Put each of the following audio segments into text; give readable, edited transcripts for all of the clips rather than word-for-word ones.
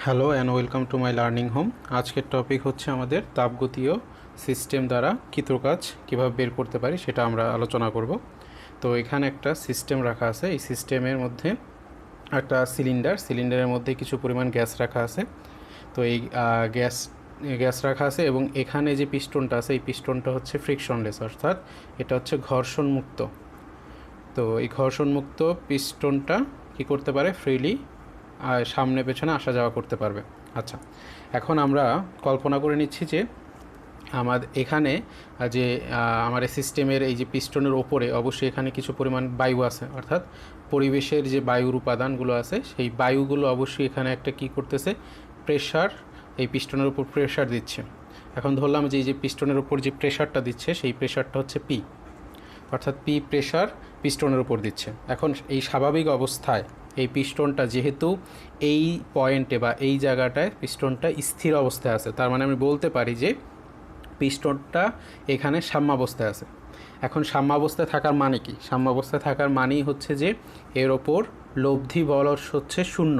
Hello and welcome to my learning home. আজকের topic হচ্ছে আমাদের তাপগতীয় সিস্টেম দ্বারা কৃতকাজ কীভাবে বের করতে পারি সেটা আমরা আলোচনা করব। তো এখানে একটা সিস্টেম রাখা আছে। এই সিস্টেমের মধ্যে একটা সিলিন্ডারের মধ্যে কিছু পরিমাণ গ্যাস রাখা আছে। তো এই গ্যাস রাখা আছে এবং এখানে যে পিস্টনটা আছে এই পিস্টনটা হচ্ছে ফ্রিকশনলেস, অর্থাৎ এটা হচ্ছে ঘর্ষণমুক্ত। তো এই ঘর্ষণমুক্ত পিস্টনটা কী করতে পারে, ফ্রিলি সামনে পেছনে আসা যাওয়া করতে পারবে। আচ্ছা, এখন আমরা কল্পনা করে নিচ্ছি যে এখানে যে আমার এই সিস্টেমের এই যে পিস্টনের ওপরে অবশ্যই এখানে কিছু পরিমাণ বায়ু আছে, অর্থাৎ পরিবেশের যে বায়ুর উপাদানগুলো আছে সেই বায়ুগুলো অবশ্যই এখানে একটা কী করতেছে, প্রেশার, এই পিস্টনের উপর প্রেশার দিচ্ছে। এখন ধরলাম যে এই যে পিস্টনের উপর যে প্রেশারটা দিচ্ছে সেই প্রেশারটা হচ্ছে পি, অর্থাৎ পি প্রেশার পিস্টনের উপর দিচ্ছে। এখন এই স্বাভাবিক অবস্থায় এই পিস্টনটা যেহেতু এই পয়েন্টে বা এই জায়গাটায় পিস্টনটা স্থির অবস্থায় আছে, তার মানে আমি বলতে পারি যে পিস্টনটা এখানে সাম্যাবস্থায় আছে। এখন সাম্যাবস্থায় থাকার মানে কি? সাম্যাবস্থায় থাকার মানেই হচ্ছে যে এর ওপর লব্ধি বল হচ্ছে শূন্য।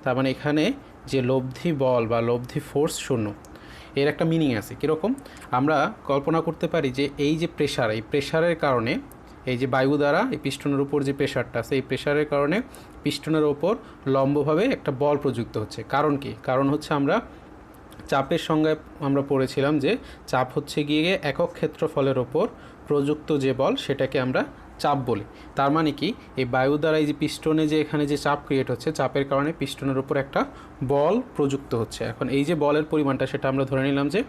তার মানে এখানে যে লব্ধি বল বা লব্ধি ফোর্স শূন্য। এর একটা মিনিং আছে কীরকম, আমরা কল্পনা করতে পারি যে এই যে প্রেশার, এই প্রেশারের কারণে এই যে বায়ু দ্বারা এই পিস্টনের উপর যে প্রেশারটা আছে এই প্রেশারের কারণে পিস্টনের ওপর লম্বভাবে একটা বল প্রযুক্ত হচ্ছে। কারণ কি? কারণ হচ্ছে আমরা চাপের সংজ্ঞায় আমরা পড়েছিলাম যে চাপ হচ্ছে গিয়ে একক ক্ষেত্রফলের ওপর প্রযুক্ত যে বল সেটাকে আমরা চাপ বলি। তার মানে কি, এই বায়ু দ্বারা এই যে পিস্টনে যে এখানে যে চাপ ক্রিয়েট হচ্ছে, চাপের কারণে পিস্টনের উপর একটা বল প্রযুক্ত হচ্ছে। এখন এই যে বলের পরিমাণটা সেটা আমরা ধরে নিলাম যে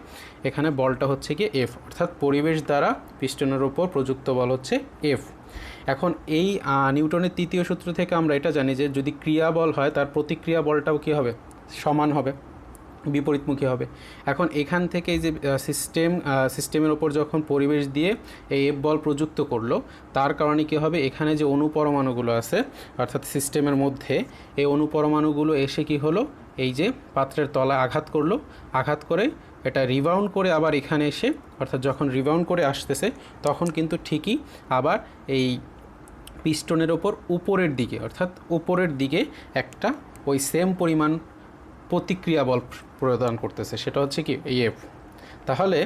এখানে বলটা হচ্ছে কি এফ, অর্থাৎ পরিবেশ দ্বারা পিস্টনের উপর প্রযুক্ত বল হচ্ছে এফ। এখন এই নিউটনের তৃতীয় সূত্র থেকে আমরা এটা জানি যে যদি ক্রিয়া বল হয় তার প্রতিক্রিয়া বলটাও কী হবে, সমান হবে, বিপরীতমুখী হবে। এখন এখান থেকে এই যে সিস্টেমের ওপর যখন পরিবেশ দিয়ে এই এফ বল প্রযুক্ত করলো, তার কারণে কী হবে, এখানে যে অণুপরমাণুগুলো আছে অর্থাৎ সিস্টেমের মধ্যে এই অণুপরমাণুগুলো এসে কি হলো, এই যে পাত্রের তলায় আঘাত করলো, আঘাত করে এটা রিবাউন্ড করে আবার এখানে এসে, অর্থাৎ যখন রিবাউন্ড করে আসতেছে তখন কিন্তু ঠিকই আবার এই পিস্টনের ওপর উপরের দিকে, অর্থাৎ উপরের দিকে একটা ওই সেম পরিমাণ প্রতিক্রিয়া বল প্রদান করতেছে, সেটা হচ্ছে কি এই এফ। তাহলে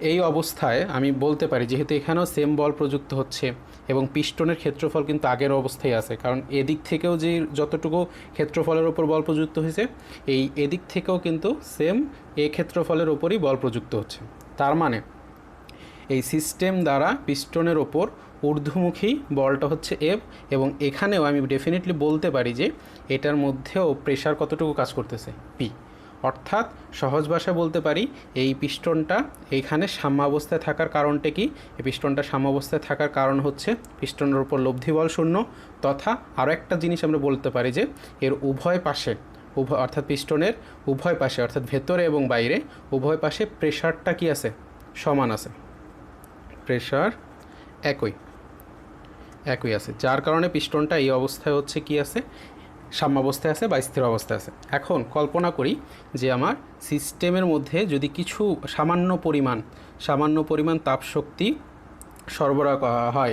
এই অবস্থায় আমি বলতে পারি যেহেতু এখানেও সেম বল প্রযুক্ত হচ্ছে এবং পিস্টনের ক্ষেত্রফল কিন্তু আগের অবস্থায় আছে, কারণ এদিক থেকেও যে যতটুকু ক্ষেত্রফলের ওপর বল প্রযুক্ত হয়েছে এই এদিক থেকেও কিন্তু সেম এ ক্ষেত্রফলের ওপরই বল প্রযুক্ত হচ্ছে। তার মানে এই সিস্টেম দ্বারা পিস্টনের ওপর ঊর্ধ্বমুখী বলটা হচ্ছে এফ, এবং এখানেও আমি ডেফিনেটলি বলতে পারি যে এটার মধ্যেও প্রেশার কতটুকু কাজ করতেছে, পি। অর্থাৎ সহজ ভাষায় বলতে পারি এই পিস্টনটা এইখানে সাম্যাবস্থায় থাকার কারণটা কি, এই পিস্টনটা সাম্যাবস্থায় থাকার কারণ হচ্ছে পিস্টনের উপর লব্ধি বল শূন্য, তথা আরও একটা জিনিস আমরা বলতে পারি যে এর উভয় পাশে অর্থাৎ পিস্টনের উভয় পাশে অর্থাৎ ভেতরে এবং বাইরে উভয় পাশে প্রেশারটা কি আছে, সমান আছে, প্রেশার একই আছে, যার কারণে পিস্টনটা এই অবস্থায় হচ্ছে কি আছে, সাম্যাবস্থায় আছে বা স্থির অবস্থায় আছে। এখন কল্পনা করি যে আমার সিস্টেমের মধ্যে যদি কিছু সামান্য পরিমাণ তাপশক্তি সরবরাহ করা হয়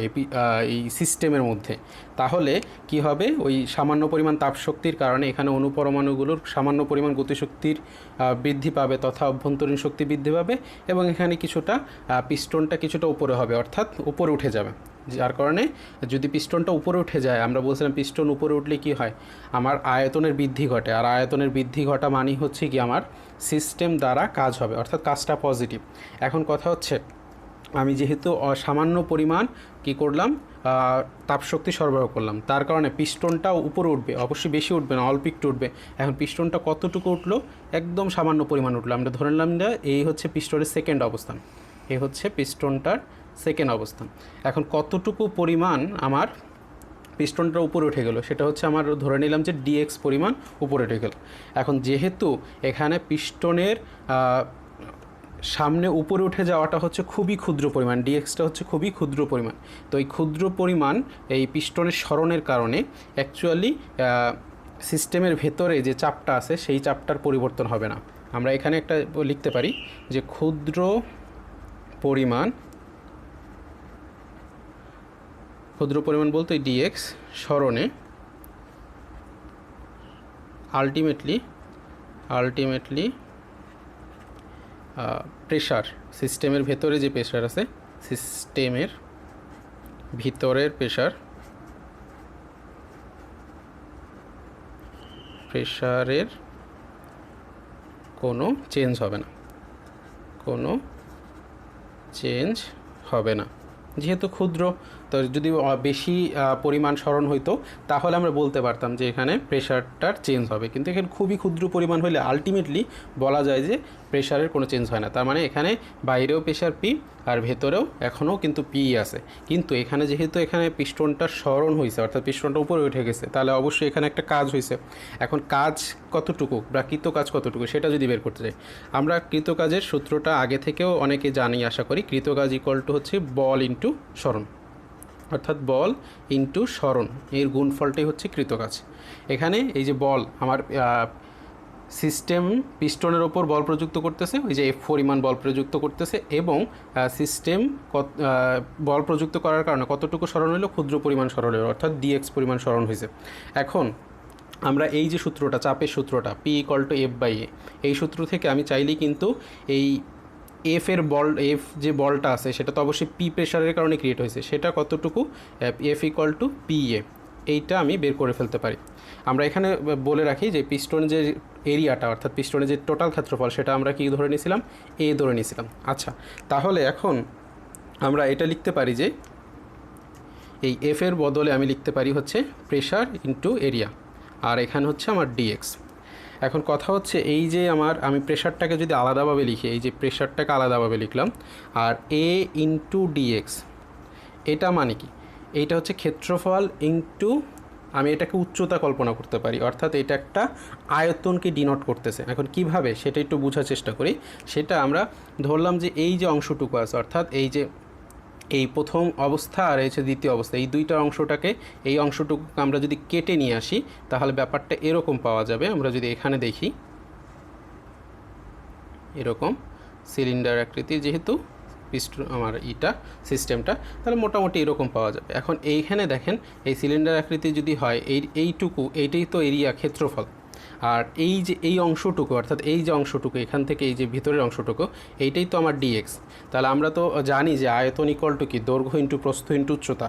এই সিস্টেমের মধ্যে, তাহলে কি হবে, ওই সামান্য পরিমাণ তাপশক্তির কারণে এখানে অণুপরমাণুগুলোর সামান্য পরিমাণ গতিশক্তির বৃদ্ধি পাবে তথা অভ্যন্তরীণ শক্তি বৃদ্ধি পাবে, এবং এখানে কিছুটা পিস্টনটা কিছুটা উপরে হবে, অর্থাৎ উপরে উঠে যাবে। যার কারণে যদি পিস্টনটা উপরে উঠে যায়, আমরা বলছিলাম পিস্টন উপরে উঠলে কি হয়, আমার আয়তনের বৃদ্ধি ঘটে, আর আয়তনের বৃদ্ধি ঘটা মানেই হচ্ছে কি আমার সিস্টেম দ্বারা কাজ হবে, অর্থাৎ কাজটা পজিটিভ। এখন কথা হচ্ছে আমি যেহেতু সামান্য পরিমাণ কী করলাম, তাপশক্তি সরবরাহ করলাম, তার কারণে পিস্টনটাও উপরে উঠবে, অবশ্যই বেশি উঠবে না, অল্প একটু উঠবে। এখন পিস্টনটা কতটুকু উঠলো, একদম সামান্য পরিমাণ উঠলো, আমরা ধরে নিলাম যে এই হচ্ছে পিস্টনের সেকেন্ড অবস্থান, এই হচ্ছে পিস্টনটার সেকেন্ড অবস্থান। এখন কতটুকু পরিমাণ আমার পিস্টনটা উপরে উঠে গেল, সেটা হচ্ছে আমার ধরে নিলাম যে ডিএক্স পরিমাণ উপরে উঠে গেল। এখন যেহেতু এখানে পিস্টনের সামনে উপরে উঠে যাওয়াটা হচ্ছে খুবই ক্ষুদ্র পরিমাণ, ডিএক্সটা হচ্ছে খুবই ক্ষুদ্র পরিমাণ, তো এই ক্ষুদ্র পরিমাণ এই পিস্টনের সরণের কারণে অ্যাকচুয়ালি সিস্টেমের ভেতরে যে চাপটা আছে সেই চাপটার পরিবর্তন হবে না। আমরা এখানে একটা লিখতে পারি যে ক্ষুদ্র পরিমাণ বলতে ডিএক্স সরণে আলটিমেটলি আলটিমেটলি প্রেশার, সিস্টেমের ভেতরে যে প্রেশার আছে, সিস্টেমের ভিতরের প্রেশারের কোনো চেঞ্জ হবে না, কোনো চেঞ্জ হবে না। যেহেতু ক্ষুদ্র, তো যদি বেশি পরিমাণ সরণ হইতো তাহলে আমরা বলতে পারতাম যে এখানে প্রেশারটার চেঞ্জ হবে, কিন্তু এখানে খুবই ক্ষুদ্র পরিমাণ হলে আলটিমেটলি বলা যায় যে প্রেশারের কোনো চেঞ্জ হয় না। তার মানে এখানে বাইরেও প্রেশার পি আর ভেতরেও এখনও কিন্তু পি আছে, কিন্তু এখানে যেহেতু এখানে পিস্টনটা সরণ হয়েছে, অর্থাৎ পিস্টনটা উপরে উঠে গেছে, তাহলে অবশ্যই এখানে একটা কাজ হয়েছে। এখন কাজ কতটুকু বা কৃতকাজ কতটুকু সেটা যদি বের করতে চাই, আমরা কৃতকাজের সূত্রটা আগে থেকেও অনেকে জানি আশা করি। কৃতকাজ ইকুয়াল টু হচ্ছে বল ইন্টু সরণ, অর্থাৎ বল ইন্টু সরণ, এর গুণফলটাই হচ্ছে কৃতকাজ। এখানে এই যে বল, আমার সিস্টেম পিস্টনের ওপর বল প্রযুক্ত করতেছে, ওই যে F পরিমাণ বল প্রযুক্ত করতেছে, এবং সিস্টেম বল প্রযুক্ত করার কারণে কতটুকু সরণ হলো, ক্ষুদ্র পরিমাণ সরণ হলো, অর্থাৎ dx পরিমাণ সরণ হয়েছে। এখন আমরা এই যে সূত্রটা, চাপের সূত্রটা P = F/A, এই সূত্র থেকে আমি চাইলেই কিন্তু এই এফের বল, এফ যে বলটা আছে সেটা তো অবশ্যই পি প্রেশারের কারণে ক্রিয়েট হয়েছে, সেটা কতটুকু, F = PA, এইটা আমি বের করে ফেলতে পারি। আমরা এখানে বলে রাখি যে পিস্টনের যে এরিয়াটা, অর্থাৎ পিস্টনের যে টোটাল ক্ষেত্রফল, সেটা আমরা কি ধরে নিয়েছিলাম, এ ধরে নিয়েছিলাম। আচ্ছা, তাহলে এখন আমরা এটা লিখতে পারি যে এই এফের বদলে আমি লিখতে পারি হচ্ছে প্রেশার ইন্টু এরিয়া, আর এখানে হচ্ছে আমার ডিএক্স। এখন কথা হচ্ছে এই যে আমি প্রেশারটাকে যদি আলাদাভাবে লিখি, এই যে প্রেশারটাকে আলাদাভাবে লিখলাম, আর এ ইন্টু ডিএক্স, এটা মানে কি, এইটা হচ্ছে ক্ষেত্রফল ইন্টু, আমি এটাকে উচ্চতা কল্পনা করতে পারি, অর্থাৎ এটা একটা আয়তনকে ডিনোট করতেছে। এখন কিভাবে সেটা একটু বোঝার চেষ্টা করি। সেটা আমরা ধরলাম যে এই যে অংশটুকু আছে, অর্থাৎ এই যে এই প্রথম অবস্থা আর এই যে দ্বিতীয় অবস্থা, এই দুইটা অংশটাকে, এই অংশটুকু আমরা যদি কেটে নিয়ে আসি তাহলে ব্যাপারটা এরকম পাওয়া যাবে। আমরা যদি এখানে দেখি, এরকম সিলিন্ডার আকৃতির যেহেতু আমার সিস্টেমটা, তাহলে মোটামুটি এরকম পাওয়া যাবে। এখন এইখানে দেখেন, এই সিলিন্ডার আকৃতি যদি হয়, এইটুকু, এইটাই তো এরিয়া, ক্ষেত্রফল, আর এই যে এই অংশটুকু, অর্থাৎ এই যে অংশটুকু এখান থেকে এই যে ভিতরের অংশটুকু, এইটাই তো আমার ডিএক্স। তাহলে আমরা তো জানি যে আয়তন ইকুয়াল টু কি, দৈর্ঘ্য ইন্টু প্রস্থ ইন্টু উচ্চতা,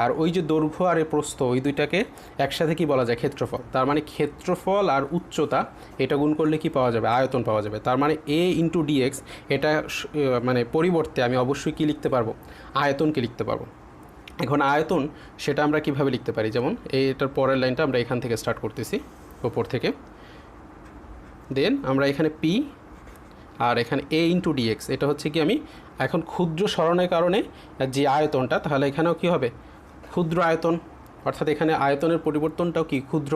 আর ওই যে দৈর্ঘ্য আর প্রস্থ, ওই দুইটাকে একসাথে কি বলা যায়, ক্ষেত্রফল। তার মানে ক্ষেত্রফল আর উচ্চতা এটা গুণ করলে কি পাওয়া যাবে, আয়তন পাওয়া যাবে। তার মানে এ ইন্টু ডিএক্স, এটা মানে পরিবর্তে আমি অবশ্যই কি লিখতে পারবো, আয়তনকে লিখতে পারবো। এখন আয়তন সেটা আমরা কিভাবে লিখতে পারি, যেমন এটার পরের লাইনটা আমরা এখান থেকে স্টার্ট করতেছি, ওপর থেকে, দেন আমরা এখানে পি আর এখানে এ ইন্টু ডিএক্স, এটা হচ্ছে কি, আমি এখন ক্ষুদ্র সরণের কারণে যে আয়তনটা, তাহলে এখানেও কি হবে, ক্ষুদ্র আয়তন, অর্থাৎ এখানে আয়তনের পরিবর্তনটাও কি ক্ষুদ্র।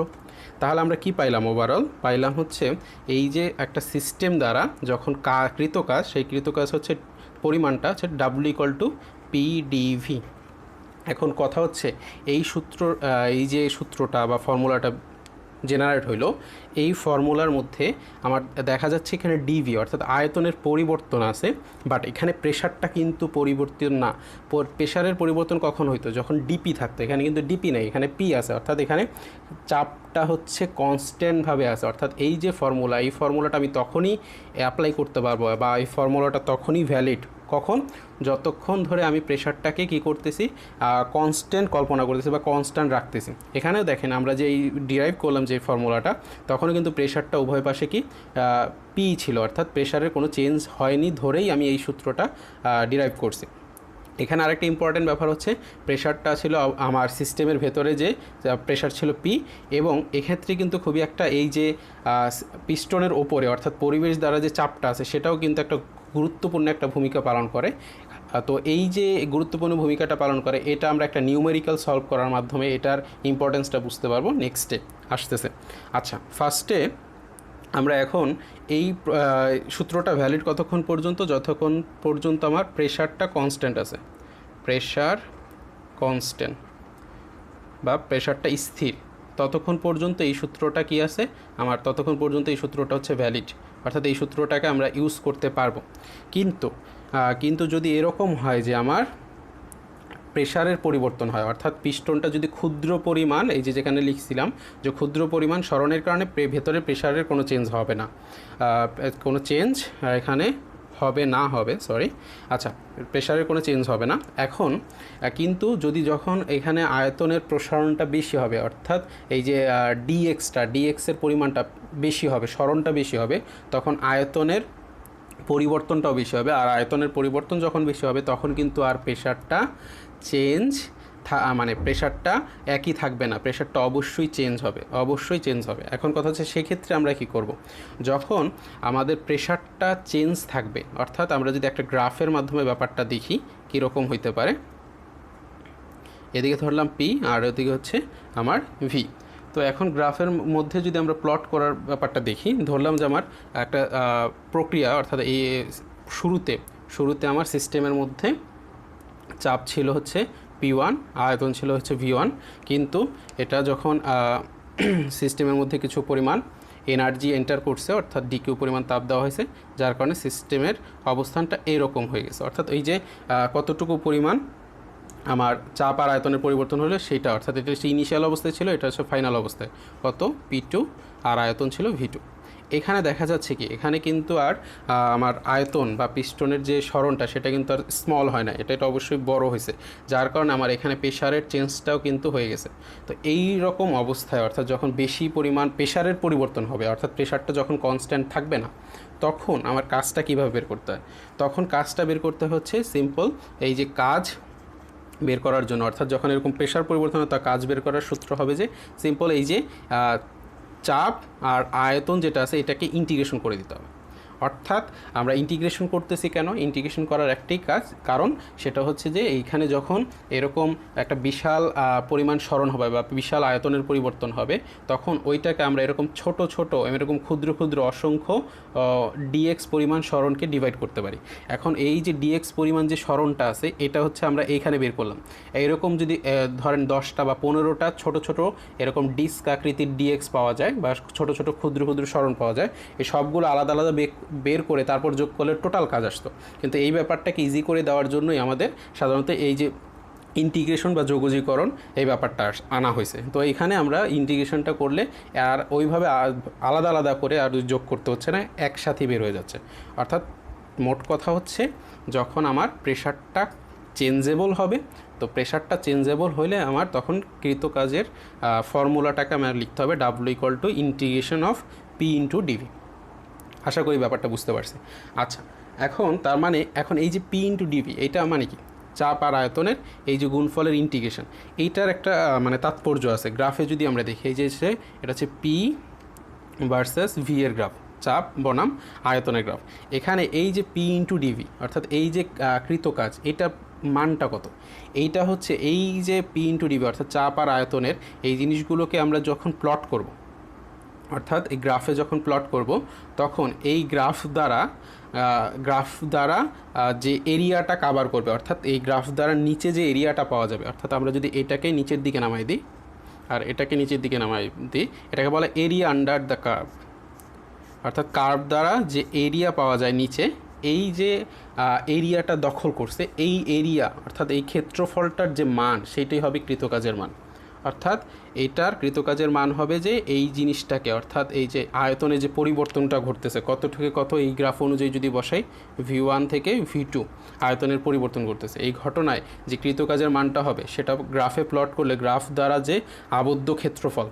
তাহলে আমরা কি পাইলাম, ওভারঅল পাইলাম হচ্ছে এই যে একটা সিস্টেম দ্বারা যখন কৃতকাজ, সেই কৃতকাজ হচ্ছে পরিমাণটা হচ্ছে W = PdV। এখন কথা হচ্ছে এই এই যে সূত্রটা বা ফর্মুলাটা জেনারেট হইলো, এই ফর্মুলার মধ্যে আমার দেখা যাচ্ছে এখানে ডিভি, অর্থাৎ আয়তনের পরিবর্তন আছে, বাট এখানে প্রেশারটা কিন্তু পরিবর্তন না। প্রেশারের পরিবর্তন কখন হইতো, যখন ডিপি থাকতো। এখানে কিন্তু ডিপি নেই, এখানে পি আছে, অর্থাৎ এখানে চাপটা হচ্ছে কনস্ট্যান্টভাবে আছে। অর্থাৎ এই যে ফর্মুলা, এই ফর্মুলাটা আমি তখনই অ্যাপ্লাই করতে পারবো, বা এই ফর্মুলাটা তখনই ভ্যালিড, কখন, যতক্ষণ ধরে আমি প্রেশারটাকে কি করতেছি, কনস্ট্যান্ট কল্পনা করতেছি বা কনস্ট্যান্ট রাখতেছি। এখানেও দেখেন আমরা যে এই ডিরাইভ করলাম যে ফর্মুলাটা, তখনও কিন্তু প্রেশারটা উভয় পাশে কি পি ছিল, অর্থাৎ প্রেশারের কোনো চেঞ্জ হয়নি ধরেই আমি এই সূত্রটা ডিরাইভ করছি। এখানে আরেকটা ইম্পর্টেন্ট ব্যাপার হচ্ছে, প্রেশারটা ছিল আমার সিস্টেমের ভেতরে যে প্রেশার ছিল পি, এবং এক্ষেত্রে কিন্তু খুবই একটা এই যে পিস্টনের ওপরে, অর্থাৎ পরিবেশ দ্বারা যে চাপটা আছে, সেটাও কিন্তু একটা গুরুত্বপূর্ণ একটা ভূমিকা পালন করে। তো এই যে গুরুত্বপূর্ণ ভূমিকাটা পালন করে, এটা আমরা একটা নিউমেরিক্যাল সলভ করার মাধ্যমে এটার ইম্পর্টেন্সটা বুঝতে পারবো, নেক্সটে আসতেছে। আচ্ছা, ফার্স্টে আমরা এখন এই সূত্রটা ভ্যালিড কতক্ষণ পর্যন্ত, যতক্ষণ পর্যন্ত আমার প্রেশারটা কনস্ট্যান্ট আছে, প্রেশার কনস্ট্যান্ট বা প্রেশারটা স্থির, ততক্ষণ পর্যন্ত এই সূত্রটা কি আছে আমার, ততক্ষণ পর্যন্ত এই সূত্রটা হচ্ছে ভ্যালিড, অর্থাৎ এই সূত্রটাকে আমরা ইউজ করতে পারবো। কিন্তু যদি এরকম হয় যে আমার প্রেশারের পরিবর্তন হয়, অর্থাৎ পিস্টনটা যদি ক্ষুদ্র পরিমাণ, এই যে যেখানে লিখছিলাম যে ক্ষুদ্র পরিমাণ সরণের কারণে ভেতরে প্রেশারের কোনো চেঞ্জ হবে না, কোনো চেঞ্জ এখানে হবে সরি, আচ্ছা, প্রেশারের কোনো চেঞ্জ হবে না। এখন কিন্তু যখন এখানে আয়তনের প্রসারণটা বেশি হবে, অর্থাৎ এই যে ডিএক্সের পরিমাণটা বেশি হবে, সরণটা বেশি হবে, তখন আয়তনের পরিবর্তনটাও বেশি হবে। আর আয়তনের পরিবর্তন যখন বেশি হবে তখন কিন্তু আর প্রেশারটা চেঞ্জ মানে প্রেশারটা একই থাকবে না, প্রেশারটা অবশ্যই চেঞ্জ হবে। এখন কথা হচ্ছে সেক্ষেত্রে আমরা কি করব, যখন আমাদের প্রেশারটা চেঞ্জ থাকবে, অর্থাৎ আমরা যদি একটা গ্রাফের মাধ্যমে ব্যাপারটা দেখি কীরকম হইতে পারে, এদিকে ধরলাম পি আর ওদিকে হচ্ছে আমার ভি। তো এখন গ্রাফের মধ্যে যদি আমরা প্লট করার ব্যাপারটা দেখি, ধরলাম যে আমার একটা প্রক্রিয়া, অর্থাৎ এই শুরুতে আমার সিস্টেমের মধ্যে চাপ ছিল হচ্ছে P1, আয়তন ছিল হচ্ছে V1, কিন্তু এটা যখন সিস্টেমের মধ্যে কিছু পরিমাণ এনার্জি এন্টার করছে, অর্থাৎ ডিকিউ পরিমাণ তাপ দেওয়া হয়েছে, যার কারণে সিস্টেমের অবস্থানটা এরকম হয়ে গেছে। অর্থাৎ এই যে কতটুকু পরিমাণ আমার চাপ আর আয়তনের পরিবর্তন হলো সেটা, অর্থাৎ এটা হচ্ছে ইনিশিয়াল অবস্থায় ছিল, এটা হচ্ছে ফাইনাল অবস্থায়, কত P2 আর আয়তন ছিল V2। এখানে দেখা যাচ্ছে কি, এখানে কিন্তু আর আমার আয়তন বা পিস্টনের যে সরণটা সেটা কিন্তু আর স্মল হয় না, এটা অবশ্যই বড় হয়েছে, যার কারণে আমার এখানে প্রেশারের চেঞ্জটাও কিন্তু হয়ে গেছে। তো এই রকম অবস্থায়, অর্থাৎ যখন বেশি পরিমাণ প্রেশারের পরিবর্তন হবে, অর্থাৎ প্রেশারটা যখন কনস্ট্যান্ট থাকবে না, তখন আমার কাজটা কীভাবে বের করতে হয়, তখন কাজটা বের করতে হচ্ছে সিম্পল, এই যে কাজ বের করার জন্য, অর্থাৎ যখন এরকম প্রেশার পরিবর্তন হয়, তা কাজ বের করার সূত্র হবে যে সিম্পল, এই যে চাপ আর আয়তন যেটা আছে এটাকে ইন্টিগ্রেশন করে দিতে হবে। অর্থাৎ আমরা ইন্টিগ্রেশন করতেছি কেন, ইন্টিগ্রেশন করার একটাই কারণ, সেটা হচ্ছে যে এইখানে যখন এরকম একটা বিশাল পরিমাণ সরণ হবে বা বিশাল আয়তনের পরিবর্তন হবে, তখন ওইটাকে আমরা এরকম ছোট এরকম ক্ষুদ্র অসংখ্য ডিএক্স পরিমাণ সরণকে ডিভাইড করতে পারি। এখন এই যে ডিএক্স পরিমাণ যে সরণটা আছে, এটা হচ্ছে আমরা এইখানে বের করলাম। এইরকম যদি ধরেন 10টা বা 15টা ছোট এরকম ডিস্ক আকৃতির ডিএক্স পাওয়া যায়, বা ছোট ক্ষুদ্র সরণ পাওয়া যায়, এই সবগুলো আলাদা বের করে তারপর যোগ করলে টোটাল কাজ আসতো। কিন্তু এই ব্যাপারটাকে ইজি করে দেওয়ার জন্যই আমাদের সাধারণত এই যে ইন্টিগ্রেশন বা যোগজীকরণ এই ব্যাপারটা আনা হয়েছে। তো এইখানে আমরা ইন্টিগ্রেশনটা করলে আর ওইভাবে আলাদা করে আর যোগ করতে হচ্ছে না, একসাথে বের হয়ে যাচ্ছে। অর্থাৎ মোট কথা হচ্ছে, যখন আমার প্রেশারটা চেঞ্জেবল হবে, তো প্রেশারটা চেঞ্জেবল হলে আমার তখন কৃতকাজের ফর্মুলাটাকে আমার লিখতে হবে W=ইন্টিগ্রেশন অফ P × dV। আশা করি ব্যাপারটা বুঝতে পারছি। আচ্ছা, এখন তার মানে এখন এই যে P × dV, এইটা মানে কি, চাপ আর আয়তনের এই যে গুণফলের ইন্টিগ্রেশন, এইটার একটা মানে তাৎপর্য আছে। গ্রাফে যদি আমরা দেখি, এই যে এটা হচ্ছে P ভার্সেস V এর গ্রাফ, চাপ বনাম আয়তনের গ্রাফ। এখানে এই যে P × dV, অর্থাৎ এই যে কৃতকাজ, এটা মানটা কত, এইটা হচ্ছে এই যে P × dV, অর্থাৎ চাপ আর আয়তনের এই জিনিসগুলোকে আমরা যখন প্লট করব, অর্থাৎ এই গ্রাফে যখন প্লট করব, তখন এই গ্রাফ দ্বারা যে এরিয়াটা কাভার করবে, অর্থাৎ এই গ্রাফ দ্বারা নিচে যে এরিয়াটা পাওয়া যাবে, অর্থাৎ আমরা যদি এটাকে নিচের দিকে নামাই দিই আর এটাকে নিচের দিকে নামাই দিই, এটাকে বলে এরিয়া আন্ডার দ্য কার্ভ। অর্থাৎ কার্ভ দ্বারা যে এরিয়া পাওয়া যায় নিচে, এই যে এরিয়াটা দখল করছে, এই এরিয়া অর্থাৎ এই ক্ষেত্রফলটার যে মান, সেইটাই হবে কৃতকাজের মান। অর্থাৎ এটার কৃতকাজের মান হবে যে এই জিনিসটাকে, অর্থাৎ এই যে আয়তনে যে পরিবর্তনটা ঘটতেছে কত থেকে কত, এই গ্রাফ অনুযায়ী যদি বসাই V1 থেকে V2 আয়তনের পরিবর্তন করতেছে, এই ঘটনায় যে কৃতকাজের মানটা হবে সেটা গ্রাফে প্লট করলে গ্রাফ দ্বারা যে আবদ্ধ ক্ষেত্রফল,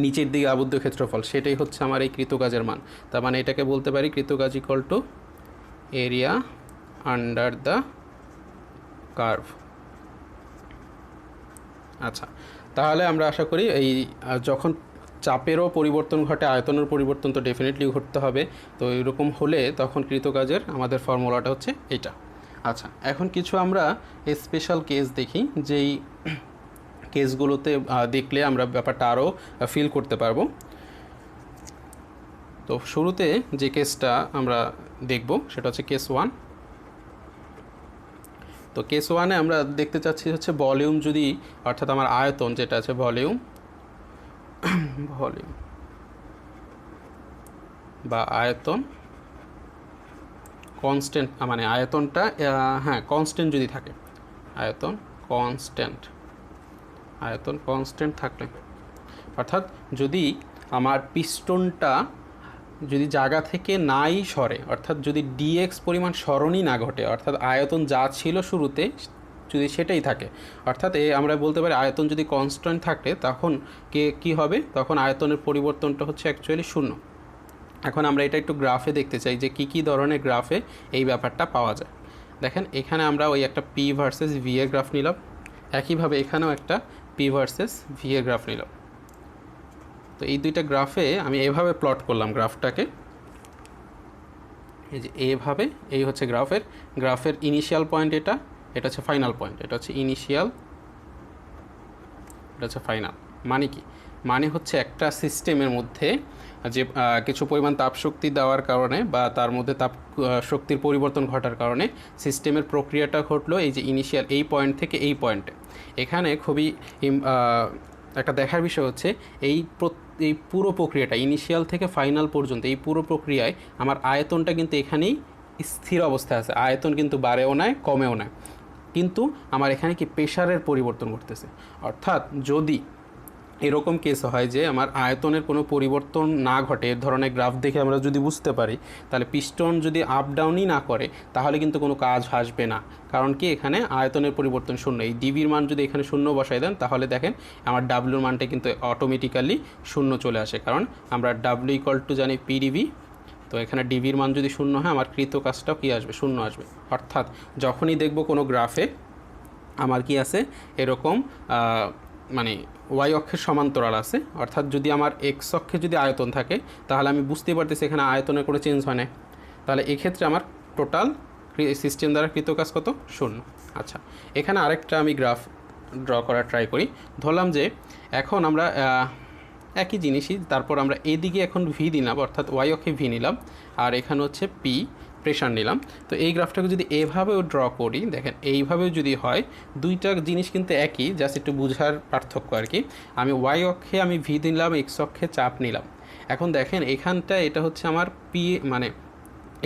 নিচের দিকে আবদ্ধ ক্ষেত্রফল, সেটাই হচ্ছে আমার এই কৃতকাজের মান। তার মানে এটাকে বলতে পারি কৃতকাজ = এরিয়া আন্ডার দ্য কার্ভ। আচ্ছা, তাহলে আমরা আশা করি এই যখন চাপেরও পরিবর্তন ঘটে, আয়তনের পরিবর্তন তো ডেফিনেটলি ঘটতে হবে। তো এরকম হলে তখন কৃতকাজের আমাদের ফর্মুলাটা হচ্ছে এটা। আচ্ছা, এখন কিছু আমরা স্পেশাল কেস দেখি, যেই কেসগুলোতে দেখলে আমরা ব্যাপারটা আরও ফিল করতে পারবো। তো শুরুতে যে কেসটা আমরা দেখব সেটা হচ্ছে কেস 1। তো কেস 1-এ আমরা দেখতে চাচ্ছি হচ্ছে ভলিউম যদি, অর্থাৎ আমার আয়তন যেটা আছে ভলিউম বা আয়তন কনস্ট্যান্ট, মানে আয়তনটা কনস্ট্যান্ট যদি থাকে, আয়তন কনস্ট্যান্ট, আয়তন কনস্ট্যান্ট থাকলে, অর্থাৎ যদি আমার পিস্টনটা যদি জায়গা থেকে নাই সরে, অর্থাৎ যদি ডিএক্স পরিমাণ সরণই না ঘটে, অর্থাৎ আয়তন যা ছিল শুরুতে যদি সেটাই থাকে, অর্থাৎ আমরা বলতে পারি আয়তন যদি কনস্ট্যান্ট থাকে তখন কী হবে, তখন আয়তনের পরিবর্তনটা হচ্ছে অ্যাকচুয়ালি শূন্য। এখন আমরা এটা একটু গ্রাফে দেখতে চাই যে কী ধরনের গ্রাফে এই ব্যাপারটা পাওয়া যায়। দেখেন এখানে আমরা ওই একটা পি ভার্সেস ভি এর গ্রাফ নিলাম, একইভাবে এখানেও একটা পি ভার্সেস ভি এর গ্রাফ নিলাম। তো এই দুইটা গ্রাফে আমি এভাবে প্লট করলাম গ্রাফটাকে, এই যে এভাবে, এই হচ্ছে গ্রাফের ইনিশিয়াল পয়েন্ট, এটা হচ্ছে ফাইনাল পয়েন্ট, এটা হচ্ছে ইনিশিয়াল, এটা হচ্ছে ফাইনাল। মানে কি, মানে হচ্ছে একটা সিস্টেমের মধ্যে যে কিছু পরিমাণ তাপ শক্তি দেওয়ার কারণে বা তার মধ্যে তাপ শক্তির পরিবর্তন ঘটার কারণে সিস্টেমের প্রক্রিয়াটা ঘটলো এই যে ইনিশিয়াল এই পয়েন্ট থেকে এই পয়েন্টে। এখানে খুবই একটা দেখার বিষয় হচ্ছে এই পুরো প্রক্রিয়াটা ইনিশিয়াল থেকে ফাইনাল পর্যন্ত এই পুরো প্রক্রিয়ায় আমার আয়তনটা কিন্তু এখানেই স্থির অবস্থায় আছে, আয়তন কিন্তু বাড়েও নয় কমেও নয়, কিন্তু আমার এখানে কি প্রেশারের পরিবর্তন ঘটতেছে। অর্থাৎ যদি এরকম কেস হয় যে আমার আয়তনের কোনো পরিবর্তন না ঘটে, এর ধরনের গ্রাফ দেখে আমরা যদি বুঝতে পারি, তাহলে পিস্টন যদি আপ ডাউনই না করে তাহলে কিন্তু কোনো কাজ আসবে না। কারণ কি, এখানে আয়তনের পরিবর্তন শূন্য। এই ডিবির মান যদি এখানে শূন্য বসাই দেন তাহলে দেখেন আমার ডাব্লিউর মানটা কিন্তু অটোমেটিক্যালি শূন্য চলে আসে, কারণ আমরা ডাব্লিউ ইকুয়াল টু জানি পিডিবি। তো এখানে ডিবির মান যদি শূন্য হয় আমার কৃত কাজটাও কী আসবে, শূন্য আসবে। অর্থাৎ যখনই দেখব কোনো গ্রাফে আমার কি আছে এরকম মানে ওয়াই অক্ষের সমান্তরাল আছে, অর্থাৎ যদি আমার এক্স অক্ষে যদি আয়তন থাকে তাহলে আমি বুঝতেই পারতেছি এখানে আয়তনের কোনো চেঞ্জ হয় না, তাহলে এক্ষেত্রে আমার টোটাল সিস্টেম দ্বারা কৃত কাজ কত, শূন্য। আচ্ছা, এখানে আরেকটা আমি গ্রাফ ড্র করার ট্রাই করি। ধরলাম যে এখন আমরা একই জিনিসই, তারপর আমরা এদিকে এখন ভি দিলাম, অর্থাৎ ওয়াই অক্ষে ভি নিলাম, আর এখানে হচ্ছে পি প্রেশার নিলাম। তো এই গ্রাফটাকে যদি এভাবেও ড্র করি, দেখেন এইভাবেও যদি হয়, দুইটা জিনিস কিন্তু একই, জাস্ট একটু বোঝার পার্থক্য আর কি। আমি ওয়াই অক্ষে আমি ভি দিলাম, এক্স অক্ষে চাপ নিলাম। এখন দেখেন এখানটা এটা হচ্ছে আমার পি মানে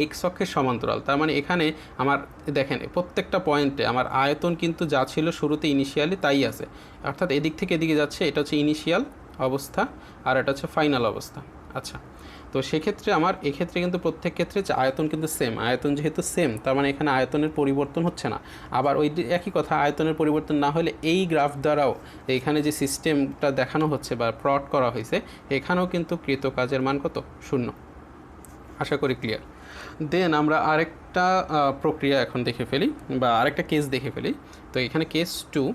এক্স অক্ষের সমান্তরাল, তার মানে এখানে আমার দেখেন প্রত্যেকটা পয়েন্টে আমার আয়তন কিন্তু যা ছিল শুরুতে ইনিশিয়ালি তাই আছে, অর্থাৎ এদিক থেকে এদিকে যাচ্ছে, এটা হচ্ছে ইনিশিয়াল অবস্থা আর এটা হচ্ছে ফাইনাল অবস্থা। আচ্ছা, তো সেক্ষেত্রে আমার এক্ষেত্রে কিন্তু প্রত্যেক ক্ষেত্রে যে আয়তন কিন্তু সেম, আয়তন যেহেতু সেম তার মানে এখানে আয়তনের পরিবর্তন হচ্ছে না। আবার ওই একই কথা, আয়তনের পরিবর্তন না হলে এই গ্রাফ দ্বারাও এখানে যে সিস্টেমটা দেখানো হচ্ছে বা প্লট করা হয়েছে এখানেও কিন্তু কৃত কাজের মান কত, শূন্য। আশা করি ক্লিয়ার। দেন আমরা আরেকটা প্রক্রিয়া এখন দেখে ফেলি বা আরেকটা কেস দেখে ফেলি। তো এখানে কেস 2,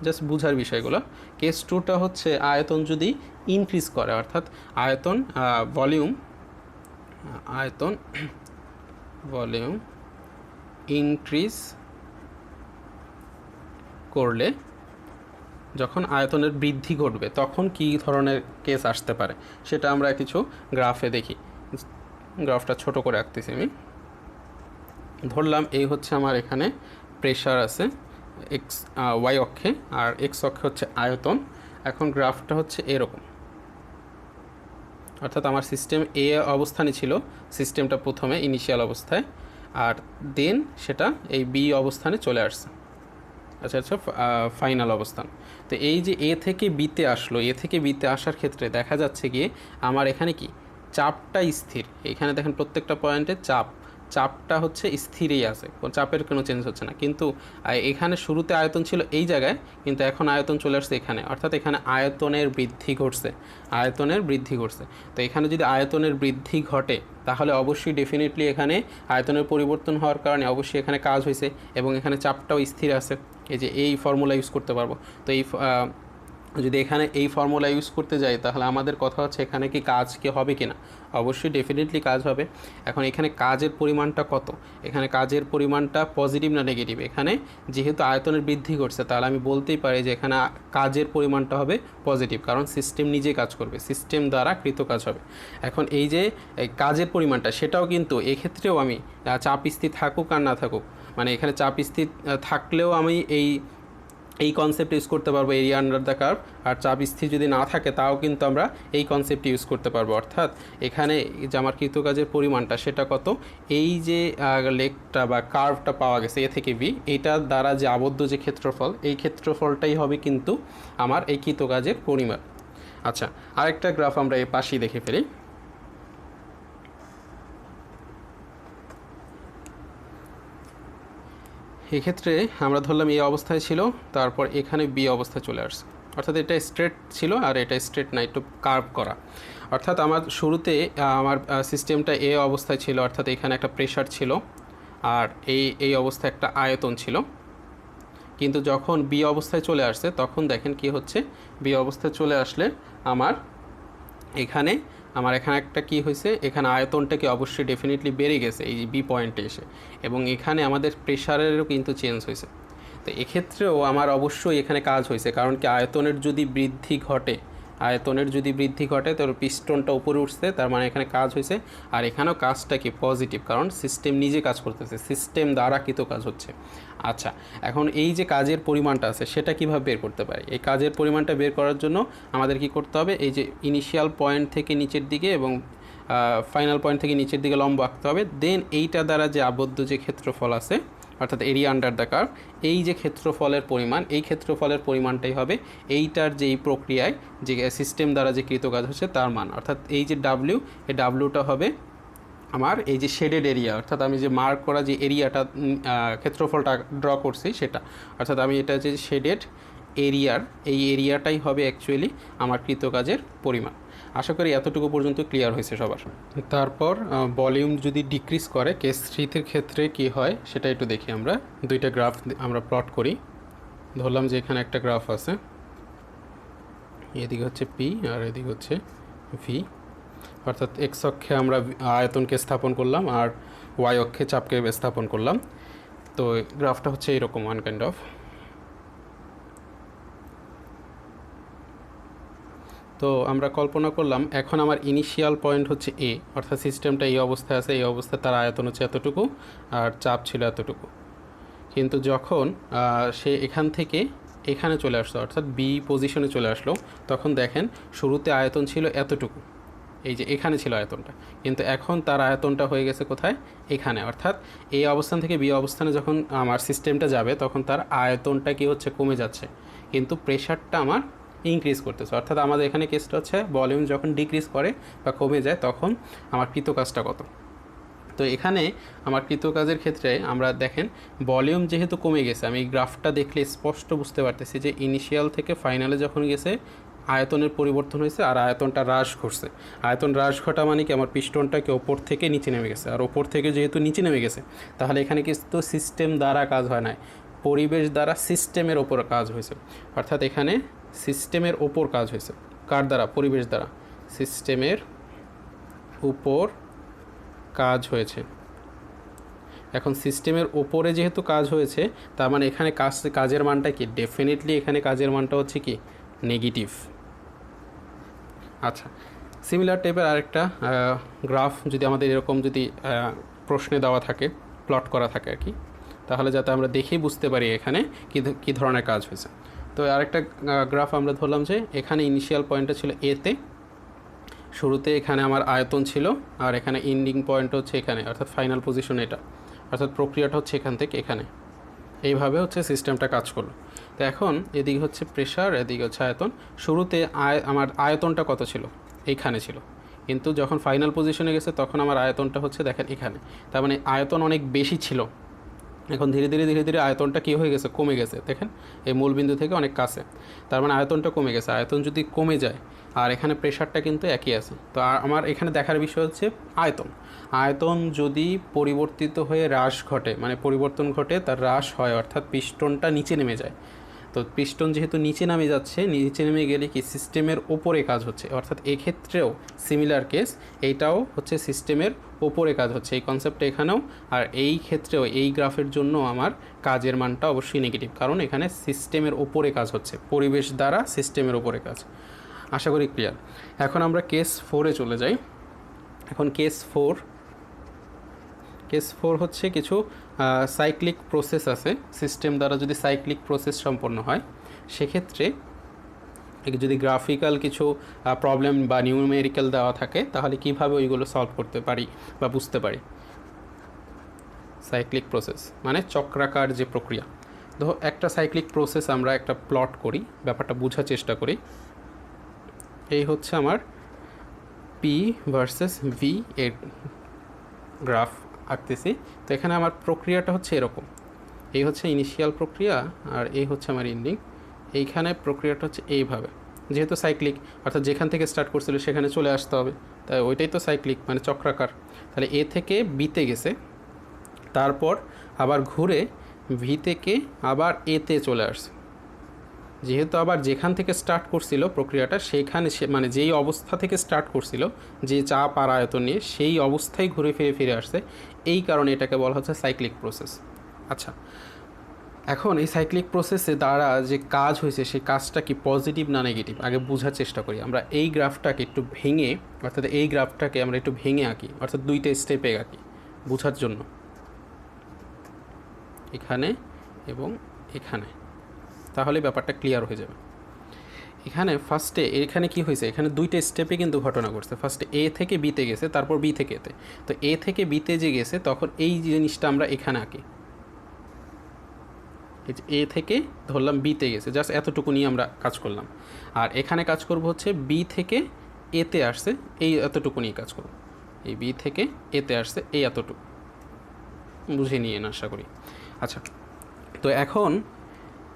জাস্ট বুঝার বিষয়গুলো। কেস 2টা হচ্ছে আয়তন যদি ইনক্রিজ করে, অর্থাৎ আয়তন ভলিউম ইনক্রিজ করলে যখন আয়তনের বৃদ্ধি ঘটবে তখন কী ধরনের কেস আসতে পারে সেটা আমরা কিছু গ্রাফে দেখি। গ্রাফটা ছোট করে আঁকতেছি আমি। ধরলাম এই হচ্ছে আমার এখানে প্রেশার আছে এক্স ওয়াই অক্ষে, আর এক্স অক্ষে হচ্ছে আয়তন। এখন গ্রাফটা হচ্ছে এরকম, অর্থাৎ আমার সিস্টেম এ অবস্থানে ছিল, সিস্টেমটা প্রথমে ইনিশিয়াল অবস্থায়, আর দেন সেটা এই বি অবস্থানে চলে আসছে। আচ্ছা, ফাইনাল অবস্থান। তো এই যে এ থেকে বিতে আসলো, এ থেকে বিতে আসার ক্ষেত্রে দেখা যাচ্ছে গিয়ে আমার এখানে কি চাপটা স্থির। এখানে দেখেন প্রত্যেকটা পয়েন্টে চাপটা হচ্ছে স্থিরই আছে, চাপের কোনো চেঞ্জ হচ্ছে না। কিন্তু এখানে শুরুতে আয়তন ছিল এই জায়গায়, কিন্তু এখন আয়তন চলে আসছে এখানে, অর্থাৎ এখানে আয়তনের বৃদ্ধি ঘটছে। তো এখানে যদি আয়তনের বৃদ্ধি ঘটে তাহলে অবশ্যই ডেফিনেটলি এখানে আয়তনের পরিবর্তন হওয়ার কারণে অবশ্যই এখানে কাজ হয়েছে এবং এখানে চাপটাও স্থির আছে। এই যে এই ফর্মুলা ইউজ করতে পারবো। তো এই যদি এখানে এই ফর্মুলা ইউজ করতে যাই তাহলে আমাদের কথা হচ্ছে এখানে কি কাজ কি হবে কি না, অবশ্যই ডেফিনেটলি কাজ হবে। এখন এখানে কাজের পরিমাণটা কত, এখানে কাজের পরিমাণটা পজিটিভ না নেগেটিভ, এখানে যেহেতু আয়তনের বৃদ্ধি ঘটছে তাহলে আমি বলতেই পারি যে এখানে কাজের পরিমাণটা হবে পজিটিভ, কারণ সিস্টেম নিজে কাজ করবে, সিস্টেম দ্বারা কৃত কাজ হবে। এখন এই যে কাজের পরিমাণটা সেটাও কিন্তু এক্ষেত্রেও আমি চাপ স্থির থাকুক আর না থাকুক, মানে এখানে চাপ স্থির থাকলেও আমি এই এই কনসেপ্ট ইউজ করতে পারবো এরিয়া আন্ডার দ্য কার্ভ। আর চাপ স্থির যদি না থাকে তাও কিন্তু আমরা এই কনসেপ্ট ইউজ করতে পারবো, অর্থাৎ এখানে যে আমার কৃতকাজের পরিমাণটা সেটা কত, এই যে লেগটা বা কার্ভটা পাওয়া গেছে এ থেকে বি, এইটার দ্বারা যে আবদ্ধ যে ক্ষেত্রফল, এই ক্ষেত্রফলটাই হবে কিন্তু আমার এই কৃতকাজের পরিমাণ। আচ্ছা, আরেকটা গ্রাফ আমরা এই পাশেই দেখে ফেলি। এক্ষেত্রে আমরা ধরলাম এই অবস্থায় ছিল, তারপর এখানে বি অবস্থায় চলে আসছে, অর্থাৎ এটা স্ট্রেট ছিল আর এটা স্ট্রেট না, একটু কার্ভ করা। অর্থাৎ আমার শুরুতে আমার সিস্টেমটা এ অবস্থায় ছিল, অর্থাৎ এখানে একটা প্রেশার ছিল আর এই অবস্থায় একটা আয়তন ছিল। কিন্তু যখন বি অবস্থায় চলে আসছে তখন দেখেন কি হচ্ছে, বি অবস্থায় চলে আসলে আমার এখানে একটা কি হয়েছে, এখানে আয়তনটাকে অবশ্যই ডেফিনেটলি বেড়ে গেছে এই বি পয়েন্টে এসে, এবং এখানে আমাদের প্রেশারেরও কিন্তু চেঞ্জ হয়েছে। তো এক্ষেত্রেও আমার অবশ্যই এখানে কাজ হয়েছে, কারণ কি আয়তনের যদি বৃদ্ধি ঘটে তো পিস্টনটা উপরে উঠছে, তার মানে এখানে কাজ হয়েছে। আর এখানেও কাজটা কি পজিটিভ, কারণ সিস্টেম নিজে কাজ করতেছে, সিস্টেম দ্বারা কৃত কাজ হচ্ছে। আচ্ছা, এখন এই যে কাজের পরিমাণটা আছে সেটা কীভাবে বের করতে পারি? এই কাজের পরিমাণটা বের করার জন্য আমাদের কি করতে হবে, এই যে ইনিশিয়াল পয়েন্ট থেকে নিচের দিকে এবং ফাইনাল পয়েন্ট থেকে নিচের দিকে লম্ব আঁকতে হবে। দেন এইটা দ্বারা যে আবদ্ধ যে ক্ষেত্রফল আছে, অর্থাৎ এরিয়া আন্ডার দ্য কার্ভ, এই যে ক্ষেত্রফলের পরিমাণ, এই ক্ষেত্রফলের পরিমাণটাই হবে এইটার যে এই প্রক্রিয়ায় যে সিস্টেম দ্বারা যে কৃতকাজ হচ্ছে তার মান। অর্থাৎ এই যে ডাব্লিউ, এই ডাব্লিউটা হবে আমার এই যে শেডেড এরিয়া, অর্থাৎ আমি যে মার্ক করা যে এরিয়াটা ক্ষেত্রফলটা ড্র করছি সেটা, অর্থাৎ আমি এটা যে শেডেড এরিয়ার এই এরিয়াটাই হবে অ্যাকচুয়ালি আমার কৃতকাজের পরিমাণ। আশা করি এতটুকু পর্যন্ত ক্লিয়ার হয়েছে সবার। তারপর ভলিউম যদি ডিক্রিজ করে কেস 3 ক্ষেত্রে কি হয় সেটা একটু দেখি। আমরা দুইটা গ্রাফ আমরা প্লট করি। ধরলাম যে এখানে একটা গ্রাফ আছে, এদিকে হচ্ছে পি আর এদিকে হচ্ছে ভি, অর্থাৎ এক্স অক্ষে আমরা আয়তনকে স্থাপন করলাম আর ওয়াই অক্ষে চাপকে স্থাপন করলাম। তো গ্রাফটা হচ্ছে এরকম ওয়ান কাইন্ড অফ। তো আমরা কল্পনা করলাম এখন আমার ইনিশিয়াল পয়েন্ট হচ্ছে এ, অর্থাৎ সিস্টেমটা এই অবস্থায় আছে, এই অবস্থায় তার আয়তন হচ্ছে এতটুকু আর চাপ ছিল এতটুকু। কিন্তু যখন সে এখান থেকে এখানে চলে আসলো, অর্থাৎ বি পজিশনে চলে আসলো, তখন দেখেন শুরুতে আয়তন ছিল এতটুকু, এই যে এখানে ছিল আয়তনটা, কিন্তু এখন তার আয়তনটা হয়ে গেছে কোথায়, এখানে। অর্থাৎ এই অবস্থান থেকে বি অবস্থানে যখন আমার সিস্টেমটা যাবে তখন তার আয়তনটা কি হচ্ছে, কমে যাচ্ছে, কিন্তু প্রেশারটা আমার ইনক্রিজ করতেছে। অর্থাৎ আমাদের এখানে কেসটা হচ্ছে ভলিউম যখন ডিক্রিজ করে বা কমে যায় তখন আমার কৃতকাজটা কত। তো এখানে আমার কৃতকাজের ক্ষেত্রে আমরা দেখেন ভলিউম যেহেতু কমে গেছে, আমি এই গ্রাফটা দেখলে স্পষ্ট বুঝতে পারতেছি যে ইনিশিয়াল থেকে ফাইনালে যখন গেছে আয়তনের পরিবর্তন হয়েছে আর আয়তনটা হ্রাস ঘটছে। আয়তন হ্রাস ঘটা মানে কি, আমার পিস্টনটাকে ওপর থেকে নিচে নেমে গেছে, আর ওপর থেকে যেহেতু নিচে নেমে গেছে তাহলে এখানে কিন্তু সিস্টেম দ্বারা কাজ হয় না, পরিবেশ দ্বারা সিস্টেমের ওপর কাজ হয়েছে। অর্থাৎ এখানে সিস্টেমের ওপর কাজ হয়েছে, কার দ্বারা, পরিবেশ দ্বারা, সিস্টেমের উপর কাজ হয়েছে। এখন সিস্টেমের ওপরে যেহেতু কাজ হয়েছে তার মানে এখানে কাজের মানটা কি, ডেফিনেটলি এখানে কাজের মানটা হচ্ছে কি, নেগেটিভ। আচ্ছা, সিমিলার টাইপের আরেকটা গ্রাফ যদি আমাদের এরকম যদি প্রশ্নে দেওয়া থাকে, প্লট করা থাকে আর কি, তাহলে যাতে আমরা দেখেই বুঝতে পারি এখানে কী ধরনের কাজ হয়েছে। তো আরেকটা গ্রাফ আমরা ধরলাম যে এখানে ইনিশিয়াল পয়েন্টটা ছিল এতে, শুরুতে এখানে আমার আয়তন ছিল আর এখানে এন্ডিং পয়েন্ট হচ্ছে এখানে, অর্থাৎ ফাইনাল পজিশন এটা, অর্থাৎ প্রক্রিয়াটা হচ্ছে এখান থেকে এখানে। এইভাবে হচ্ছে সিস্টেমটা কাজ করলো। তো এখন এদিকে হচ্ছে প্রেশার, এদিকে হচ্ছে আয়তন। শুরুতে আমার আয়তনটা কত ছিল, এইখানে ছিল, কিন্তু যখন ফাইনাল পজিশনে গেছে তখন আমার আয়তনটা হচ্ছে দেখেন এখানে। তার মানে আয়তন অনেক বেশি ছিল, এখন ধীরে ধীরে আয়তনটা কী হয়ে গেছে, কমে গেছে। দেখেন এই মূলবিন্দু থেকে অনেক কাছে, তার মানে আয়তনটা কমে গেছে। আয়তন যদি কমে যায় আর এখানে প্রেশারটা কিন্তু একই আছে, তো আমার এখানে দেখার বিষয় হচ্ছে আয়তন যদি পরিবর্তিত হয়ে হ্রাস ঘটে, মানে পরিবর্তন ঘটে, তার হ্রাস হয়, অর্থাৎ পিস্টনটা নিচে নেমে যায়। তো পিস্টন যেহেতু নিচে নামে যাচ্ছে, নিচে নেমে গেলে কি সিস্টেমের ওপরে কাজ হচ্ছে, অর্থাৎ এক্ষেত্রেও সিমিলার কেস, এইটাও হচ্ছে সিস্টেমের ওপরে কাজ হচ্ছে, এই কনসেপ্টটা এখানেও। আর এই ক্ষেত্রেও এই গ্রাফের জন্য আমার কাজের মানটা অবশ্যই নেগেটিভ, কারণ এখানে সিস্টেমের ওপরে কাজ হচ্ছে, পরিবেশ দ্বারা সিস্টেমের ওপরে কাজ। আশা করি ক্লিয়ার। এখন আমরা কেস 4-এ চলে যাই। এখন কেস 4 হচ্ছে কিছু সাইক্লিক প্রসেস আছে, সিস্টেম দ্বারা যদি সাইক্লিক প্রসেস সম্পন্ন হয় সেক্ষেত্রে যদি গ্রাফিক্যাল কিছু প্রবলেম বা নিউমেরিক্যাল দেওয়া থাকে তাহলে কিভাবে ওইগুলো সলভ করতে পারি বা বুঝতে পারি। সাইক্লিক প্রসেস মানে চক্রাকার যে প্রক্রিয়া। তো একটা সাইক্লিক প্রসেস আমরা একটা প্লট করি, ব্যাপারটা বোঝার চেষ্টা করি। এই হচ্ছে আমার পি ভার্সেস ভি এর গ্রাফ আঁকতেছি। তো এখানে আমার প্রক্রিয়াটা হচ্ছে এরকম, এই হচ্ছে ইনিশিয়াল প্রক্রিয়া আর এই হচ্ছে আমার এন্ডিং। এইখানে প্রক্রিয়াটা হচ্ছে এইভাবে, যেহেতু সাইক্লিক অর্থাৎ যেখান থেকে স্টার্ট করছিল সেখানে চলে আসতে হবে, তাই ওইটাই তো সাইক্লিক মানে চক্রাকার। তাহলে এ থেকে বিতে গেছে, তারপর আবার ঘুরে ভি থেকে আবার এতে চলে আসছে। যেহেতু আবার যেখান থেকে স্টার্ট করছিল প্রক্রিয়াটা সেইখানে মানে যেই অবস্থা থেকে স্টার্ট করছিল যে চাপ আর আয়তন নিয়ে সেই অবস্থায় ঘুরে ফিরে আসছে, এই কারণে এটাকে বলা হচ্ছে সাইক্লিক প্রসেস। আচ্ছা, এখন এই সাইক্লিক প্রসেসে দ্বারা যে কাজ হয়েছে সেই কাজটা কি পজিটিভ না নেগেটিভ আগে বোঝার চেষ্টা করি। আমরা এই গ্রাফটাকে একটু ভেঙে অর্থাৎ এই গ্রাফটাকে আমরা একটু ভেঙে আঁকি, অর্থাৎ দুইটা স্টেপে আঁকি বোঝার জন্য, এখানে এবং এখানে, তাহলে ব্যাপারটা ক্লিয়ার হয়ে যাবে। এখানে ফার্স্টে এখানে কি হয়েছে, এখানে দুইটা স্টেপে কিন্তু ঘটনা ঘটছে। ফার্স্টে এ থেকে বিতে গেছে, তারপর বি থেকে এতে। তো এ থেকে বিতে যে গেছে তখন এই জিনিসটা আমরা এখানে আঁকি, এ থেকে ধরলাম বিতে গেছে, জাস্ট এতটুকু নিয়ে আমরা কাজ করলাম। আর এখানে কাজ করব হচ্ছে বি থেকে এতে আসছে, এই এতটুকু নিয়ে কাজ করব। এই বি থেকে এতে আসছে এই এতটুকু, বুঝে নিয়ে আশা করি। আচ্ছা, তো এখন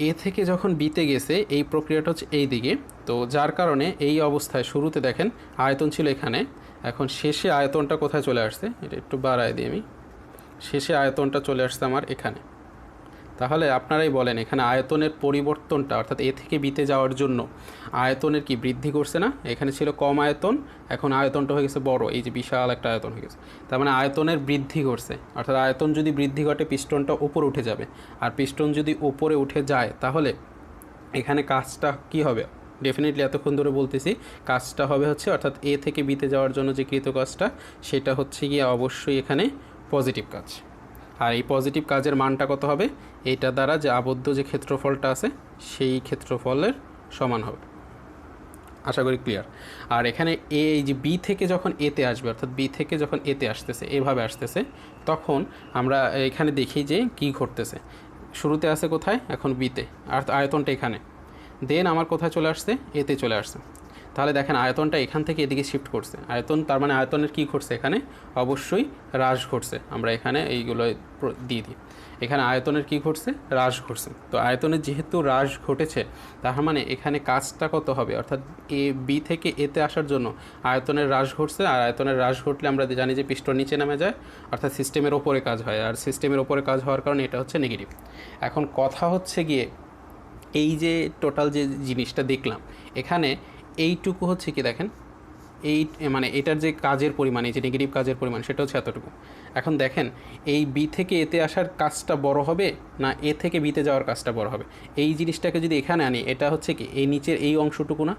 এ থেকে যখন বিতে গেছে এই প্রক্রিয়াটা হচ্ছে এই দিকে, তো যার কারণে এই অবস্থায় শুরুতে দেখেন আয়তন ছিল এখানে, এখন শেষে আয়তনটা কোথায় চলে আসছে, এটা একটু বাড়ায় দিই আমি, শেষে আয়তনটা চলে আসছে আমার এখানে। তাহলে আপনারাই বলেন এখানে আয়তনের পরিবর্তনটা অর্থাৎ এ থেকে বিতে যাওয়ার জন্য আয়তনের কি বৃদ্ধি করছে না? এখানে ছিল কম আয়তন, এখন আয়তনটা হয়ে গেছে বড়, এই যে বিশাল একটা আয়তন হয়ে গেছে, তার মানে আয়তনের বৃদ্ধি করছে। অর্থাৎ আয়তন যদি বৃদ্ধি ঘটে পিস্টনটা উপরে উঠে যাবে, আর পিস্টন যদি উপরে উঠে যায় তাহলে এখানে কাজটা কি হবে, ডেফিনেটলি এতক্ষণ ধরে বলতেছি কাজটা হবে হচ্ছে অর্থাৎ এ থেকে বিতে যাওয়ার জন্য যে কৃত কাজটা সেটা হচ্ছে গিয়ে অবশ্যই এখানে পজিটিভ কাজ। আর এই পজিটিভ কাজের মানটা কত হবে, এইটা দ্বারা যে আবদ্ধ যে ক্ষেত্রফলটা আছে সেই ক্ষেত্রফলের সমান হবে। আশা করি ক্লিয়ার। আর এখানে এই যে বি থেকে যখন এতে আসবে অর্থাৎ বি থেকে যখন এতে আসতেছে এভাবে আসতেছে, তখন আমরা এখানে দেখি যে কি ঘটতেছে। শুরুতে আছে কোথায়, এখন বিতে, আর আয়তনটা এখানে, দেন আমার কোথায় চলে আসছে, এতে চলে আসছে। তাহলে দেখেন আয়তনটা এখান থেকে এদিকে শিফট করছে, আয়তন তার মানে আয়তনের কী ঘটছে এখানে, অবশ্যই হ্রাস ঘটছে। আমরা এখানে এইগুলো দিয়ে দিই, এখানে আয়তনের কী ঘটছে, হ্রাস ঘটছে। তো আয়তনের যেহেতু হ্রাস ঘটেছে তার মানে এখানে কাজটা কত হবে, অর্থাৎ এ বি থেকে এতে আসার জন্য আয়তনের হ্রাস ঘটছে, আর আয়তনের হ্রাস ঘটলে আমরা জানি যে পিস্টন নিচে নামে যায়, অর্থাৎ সিস্টেমের ওপরে কাজ হয়, আর সিস্টেমের ওপরে কাজ হওয়ার কারণে এটা হচ্ছে নেগেটিভ। এখন কথা হচ্ছে গিয়ে এই যে টোটাল যে জিনিসটা দেখলাম এখানে এইটুকু হচ্ছে কি দেখেন, এই মানে এটার যে কাজের পরিমাণ, এই যে নেগেটিভ কাজের পরিমাণ সেটা হচ্ছে এতটুকু। এখন দেখেন এই বি থেকে এতে আসার কাজটা বড় হবে না এ থেকে বিতে যাওয়ার কাজটা বড় হবে, এই জিনিসটাকে যদি এখানে আনি এটা হচ্ছে কি এই নিচের এই অংশটুকু না,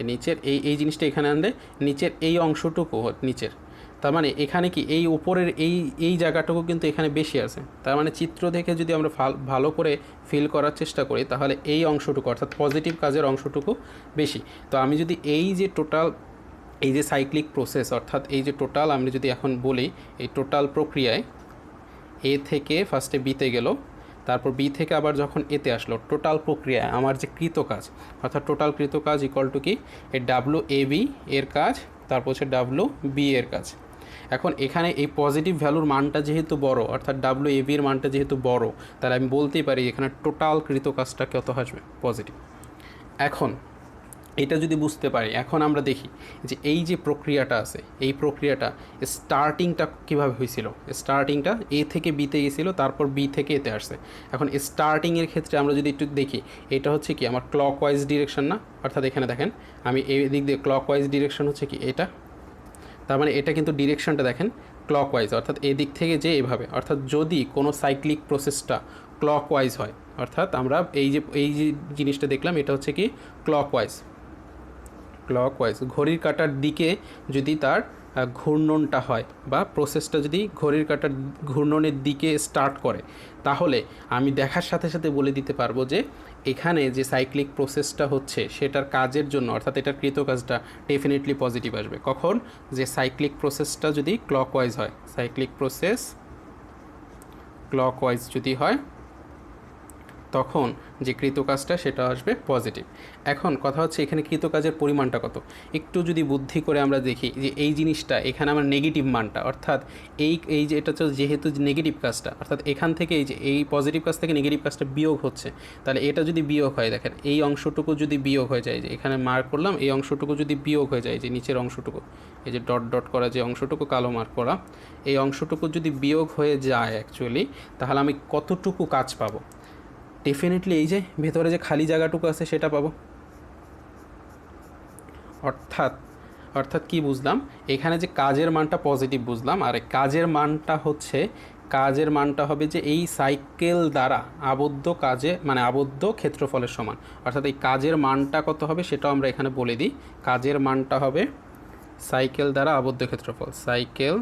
এই নিচের এই জিনিসটা এখানে আনলে নিচের এই অংশটুকু নিচের, তার মানে এখানে কি এই উপরের এই জায়গাটুকু কিন্তু এখানে বেশি আছে। তার মানে চিত্র দেখে যদি আমরা ভালো করে ফিল করার চেষ্টা করি তাহলে এই অংশটুকু অর্থাৎ পজিটিভ কাজের অংশটুকু বেশি। তো আমি যদি এই যে টোটাল এই যে সাইক্লিক প্রসেস অর্থাৎ এই যে টোটাল আমি যদি এখন বলি এই টোটাল প্রক্রিয়ায় এ থেকে ফার্স্টে বিতে গেল, তারপর বি থেকে আবার যখন এতে আসলো, টোটাল প্রক্রিয়ায় আমার যে কৃত কাজ অর্থাৎ টোটাল কৃত কাজ ইকুয়াল টু কি এই ডাব্লু এ বি এর কাজ, তারপর হচ্ছে ডাব্লু বি এর কাজ। এখন এখানে এই পজিটিভ ভ্যালুর মানটা যেহেতু বড় অর্থাৎ ডাব্লু এ বির মানটা যেহেতু বড়, তাহলে আমি বলতেই পারি এখানে টোটাল কৃত কাজটা কত আসবে, পজিটিভ। এখন এটা যদি বুঝতে পারি, এখন আমরা দেখি যে এই যে প্রক্রিয়াটা আছে এই প্রক্রিয়াটা স্টার্টিংটা কীভাবে হয়েছিল। স্টার্টিংটা এ থেকে বিতে গেছিলো, তারপর বি থেকে এতে আসছে। এখন স্টার্টিংয়ের ক্ষেত্রে আমরা যদি একটু দেখি এটা হচ্ছে কি আমার ক্লকওয়াইজ ডিরেকশন না, অর্থাৎ এখানে দেখেন আমি এই দিক দিয়ে ক্লকওয়াইজ ডিরেকশন হচ্ছে কি এটা, তার মানে এটা কিন্তু ডিরেকশনটা দেখেন ক্লকওয়াইজ অর্থাৎ এদিক থেকে যে এভাবে, অর্থাৎ যদি কোনো সাইক্লিক প্রসেসটা ক্লকওয়াইজ হয় অর্থাৎ আমরা এই যে জিনিসটা দেখলাম এটা হচ্ছে কি ক্লকওয়াইজ ঘড়ির কাঁটার দিকে যদি তার ঘূর্ণনটা হয় বা প্রসেসটা যদি ঘড়ির কাঁটার ঘূর্ণনের দিকে স্টার্ট করে, তাহলে আমি দেখার সাথে সাথে বলে দিতে পারবো যে এখানে যে সাইক্লিক প্রসেসটা হচ্ছে সেটার কাজের জন্য, অর্থাৎ এটার কৃতকাজটা ডেফিনেটলি পজিটিভ আসবে। কখন? যে সাইক্লিক প্রসেসটা যদি ক্লকওয়াইজ হয়, সাইক্লিক প্রসেস ক্লকওয়াইজ যদি হয়, তখন যে কৃতকাজটা সেটা আসবে পজিটিভ। এখন কথা হচ্ছে এখানে কৃতকাজের পরিমাণটা কত। একটু যদি বুদ্ধি করে আমরা দেখি যে এই জিনিসটা এখানে আমার নেগেটিভ মানটা, অর্থাৎ এই যে এটা হচ্ছে যেহেতু নেগেটিভ কাজটা, অর্থাৎ এখান থেকে এই যে এই পজিটিভ কাজ থেকে নেগেটিভ কাজটা বিয়োগ হচ্ছে, তাহলে এটা যদি বিয়োগ হয়, দেখেন এই অংশটুকু যদি বিয়োগ হয়ে যায়, যে এখানে মার্ক করলাম, এই অংশটুকু যদি বিয়োগ হয়ে যায়, যে নিচের অংশটুকু, এই যে ডট ডট করা যে অংশটুকু কালো মার্ক করা, এই অংশটুকু যদি বিয়োগ হয়ে যায় অ্যাকচুয়ালি, তাহলে আমি কতটুকু কাজ পাবো? ডেফিনেটলি এই যে ভেতরে যে খালি জায়গাটুকু আছে সেটা পাবো। অর্থাৎ অর্থাৎ কি বুঝলাম, এখানে যে কাজের মানটা পজিটিভ বুঝলাম, আর কাজের মানটা হবে যে এই সাইকেল দ্বারা আবদ্ধ কাজে, মানে আবদ্ধ ক্ষেত্রফলের সমান। অর্থাৎ এই কাজের মানটা কত হবে সেটাও আমরা এখানে বলে দিই। কাজের মানটা হবে সাইকেল দ্বারা আবদ্ধ ক্ষেত্রফল, সাইকেল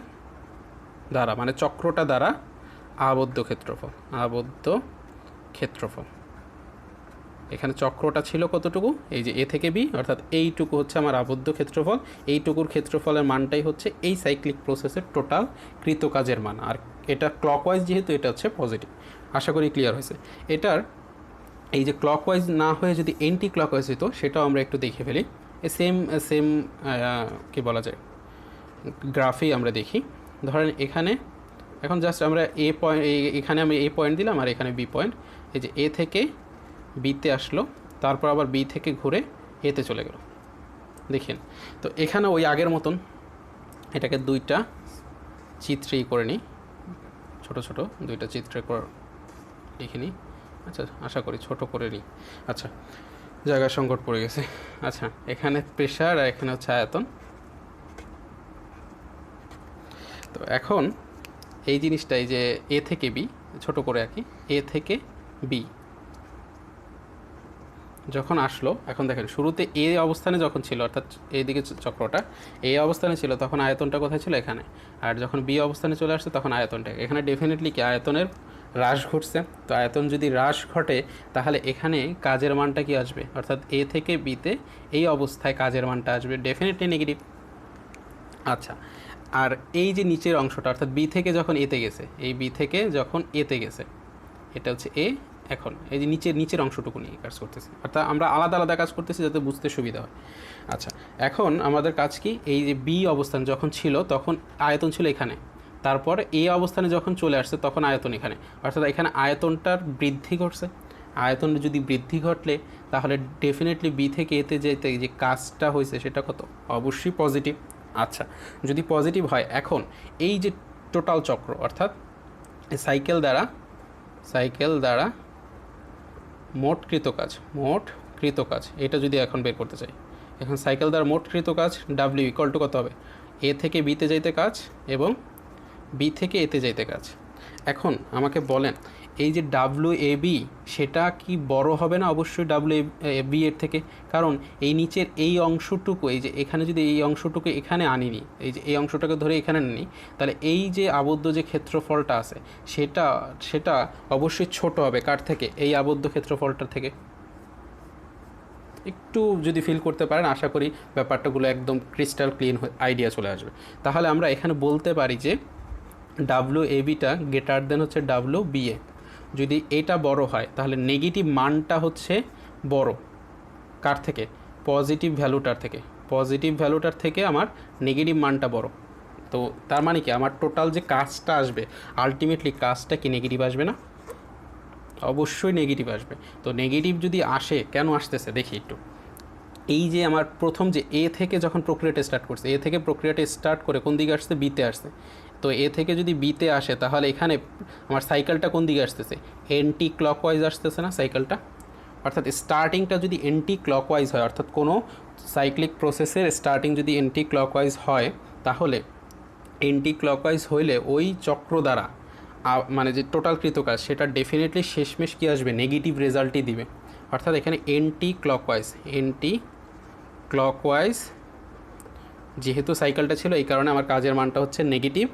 দ্বারা মানে চক্রটা দ্বারা আবদ্ধ ক্ষেত্রফল। এখানে চক্রটা ছিল কতটুকু, এই যে এ থেকে বি, অর্থাৎ এইটুকু হচ্ছে আমার আবদ্ধ ক্ষেত্রফল। এইটুকুর ক্ষেত্রফলের মানটাই হচ্ছে এই সাইক্লিক প্রসেসের টোটাল কৃতকাজের মান। আর এটা ক্লকওয়াইজ যেহেতু, এটা হচ্ছে পজিটিভ। আশা করি ক্লিয়ার হয়েছে। এটার এই যে ক্লকওয়াইজ না হয়ে যদি এন্টি ক্লকওয়াইজ হতো, সেটাও আমরা একটু দেখে ফেলি। সেম কি বলা যায়, গ্রাফেই আমরা দেখি। ধরেন এখানে এখন জাস্ট আমরা এ পয়েন্ট, এখানে আমি এ পয়েন্ট দিলাম আর এখানে বি পয়েন্ট। এই যে এ থেকে বিতে আসলো, তারপর আবার বি থেকে ঘুরে এতে চলে গেল। দেখেন তো এখানে ওই আগের মতন এটাকে দুইটা চিত্রেই করে নিই, ছোট ছোট দুইটা চিত্রে লিখে নিই। আচ্ছা, আশা করি ছোট করে নিই। আচ্ছা, জায়গা সংকট পড়ে গেছে। আচ্ছা, এখানে প্রেশার আর এখানে হচ্ছে আয়তন। তো এখন এই জিনিসটা, এই যে এ থেকে বি, ছোট করে আঁকি, এ থেকে বি যখন আসলো, এখন দেখেন শুরুতে এ অবস্থানে যখন ছিল, অর্থাৎ এইদিকে চক্রটা এই অবস্থানে ছিল, তখন আয়তনটা কোথায় ছিল? এখানে। আর যখন বি অবস্থানে চলে আসছে তখন আয়তনটা এখানে। ডেফিনেটলি কি আয়তনের হ্রাস ঘটছে। তো আয়তন যদি হ্রাস ঘটে, তাহলে এখানে কাজের মানটা কি আসবে? অর্থাৎ এ থেকে বিতে এই অবস্থায় কাজের মানটা আসবে ডেফিনেটলি নেগেটিভ। আচ্ছা, আর এই যে নিচের অংশটা, অর্থাৎ বি থেকে যখন এতে গেছে, এই বি থেকে যখন এতে গেছে, এটা হচ্ছে এ। এখন এই যে নিচের অংশটুকু নিয়ে কাজ করতেছি, অর্থাৎ আমরা আলাদা আলাদা কাজ করতেছি যাতে বুঝতে সুবিধা হয়। আচ্ছা, এখন আমাদের কাজ কি, এই যে বি অবস্থান যখন ছিল তখন আয়তন ছিল এখানে, তারপর এ অবস্থানে যখন চলে আসছে তখন আয়তন এখানে, অর্থাৎ এখানে আয়তনটার বৃদ্ধি ঘটছে। আয়তন যদি বৃদ্ধি ঘটলে, তাহলে ডেফিনেটলি বি থেকে এতে যেতে যে কাজটা হয়েছে সেটা কত? অবশ্যই পজিটিভ। আচ্ছা, যদি পজিটিভ হয়, এখন এই যে টোটাল চক্র, অর্থাৎ সাইকেল দ্বারা মোট কৃতকাজ এটা যদি এখন বের করতে চাই, এখন সাইকেল দ্বারা মোট কৃতকাজ ডাব্লিউ ইকুয়াল টু কত হবে? এ থেকে বিতে যাইতে কাজ এবং বি থেকে এতে যাইতে কাজ। এখন আমাকে বলেন, এই যে ডাব্লিউ এ বি সেটা কি বড় হবে না? অবশ্যই ডাব্লিউ এ বি এর থেকে, কারণ এই নিচের এই অংশটুকু, এই যে এখানে যদি এই অংশটুকু এখানে আনিনি, এই যে এই অংশটাকে ধরে এখানে আনিনি, তাহলে এই যে আবদ্ধ যে ক্ষেত্রফলটা আছে সেটা অবশ্যই ছোট হবে। কার থেকে? এই আবদ্ধ ক্ষেত্রফলটার থেকে। একটু যদি ফিল করতে পারেন, আশা করি ব্যাপারটাগুলো একদম ক্রিস্টাল ক্লিন আইডিয়া চলে আসবে। তাহলে আমরা এখানে বলতে পারি যে W A beta greater than হচ্ছে ডাব্লিউ বি এ। যদি এটা বড় হয়, তাহলে নেগেটিভ মানটা হচ্ছে বড় কার থেকে? পজিটিভ ভ্যালুটার থেকে আমার নেগেটিভ মানটা বড়। তো তার মানে কি, আমার টোটাল যে কাজটা আসবে, আলটিমেটলি কাজটা কি নেগেটিভ আসবে না? অবশ্যই নেগেটিভ আসবে। তো নেগেটিভ যদি আসে, কেন আসতেছে দেখি একটু। এই যে আমার প্রথম যে এ থেকে যখন প্রক্রিয়াটা স্টার্ট করছে, এ থেকে প্রক্রিয়াটা স্টার্ট করে কোন দিকে আসছে? বিতে আসছে। তো এ থেকে যদি বিতে আসে, তাহলে এখানে আমার সাইকেলটা কোন দিকে আসতেছে? এন্টি ক্লকওয়াইজ আসতেছে না সাইকেলটা? অর্থাৎ স্টার্টিংটা যদি এন্টি ক্লকওয়াইজ হয়, অর্থাৎ কোনো সাইক্লিক প্রসেসের স্টার্টিং যদি এন্টি ক্লকওয়াইজ হয়, তাহলে এন্টি ক্লকওয়াইজ হইলে ওই চক্র দ্বারা মানে যে টোটাল কৃতকাজ সেটা ডেফিনেটলি শেষমেশ কী আসবে? নেগেটিভ রেজাল্টই দিবে। অর্থাৎ এখানে এন্টি ক্লকওয়াইজ যেহেতু সাইকেলটা ছিল এই কারণে আমার কাজের মানটা হচ্ছে নেগেটিভ,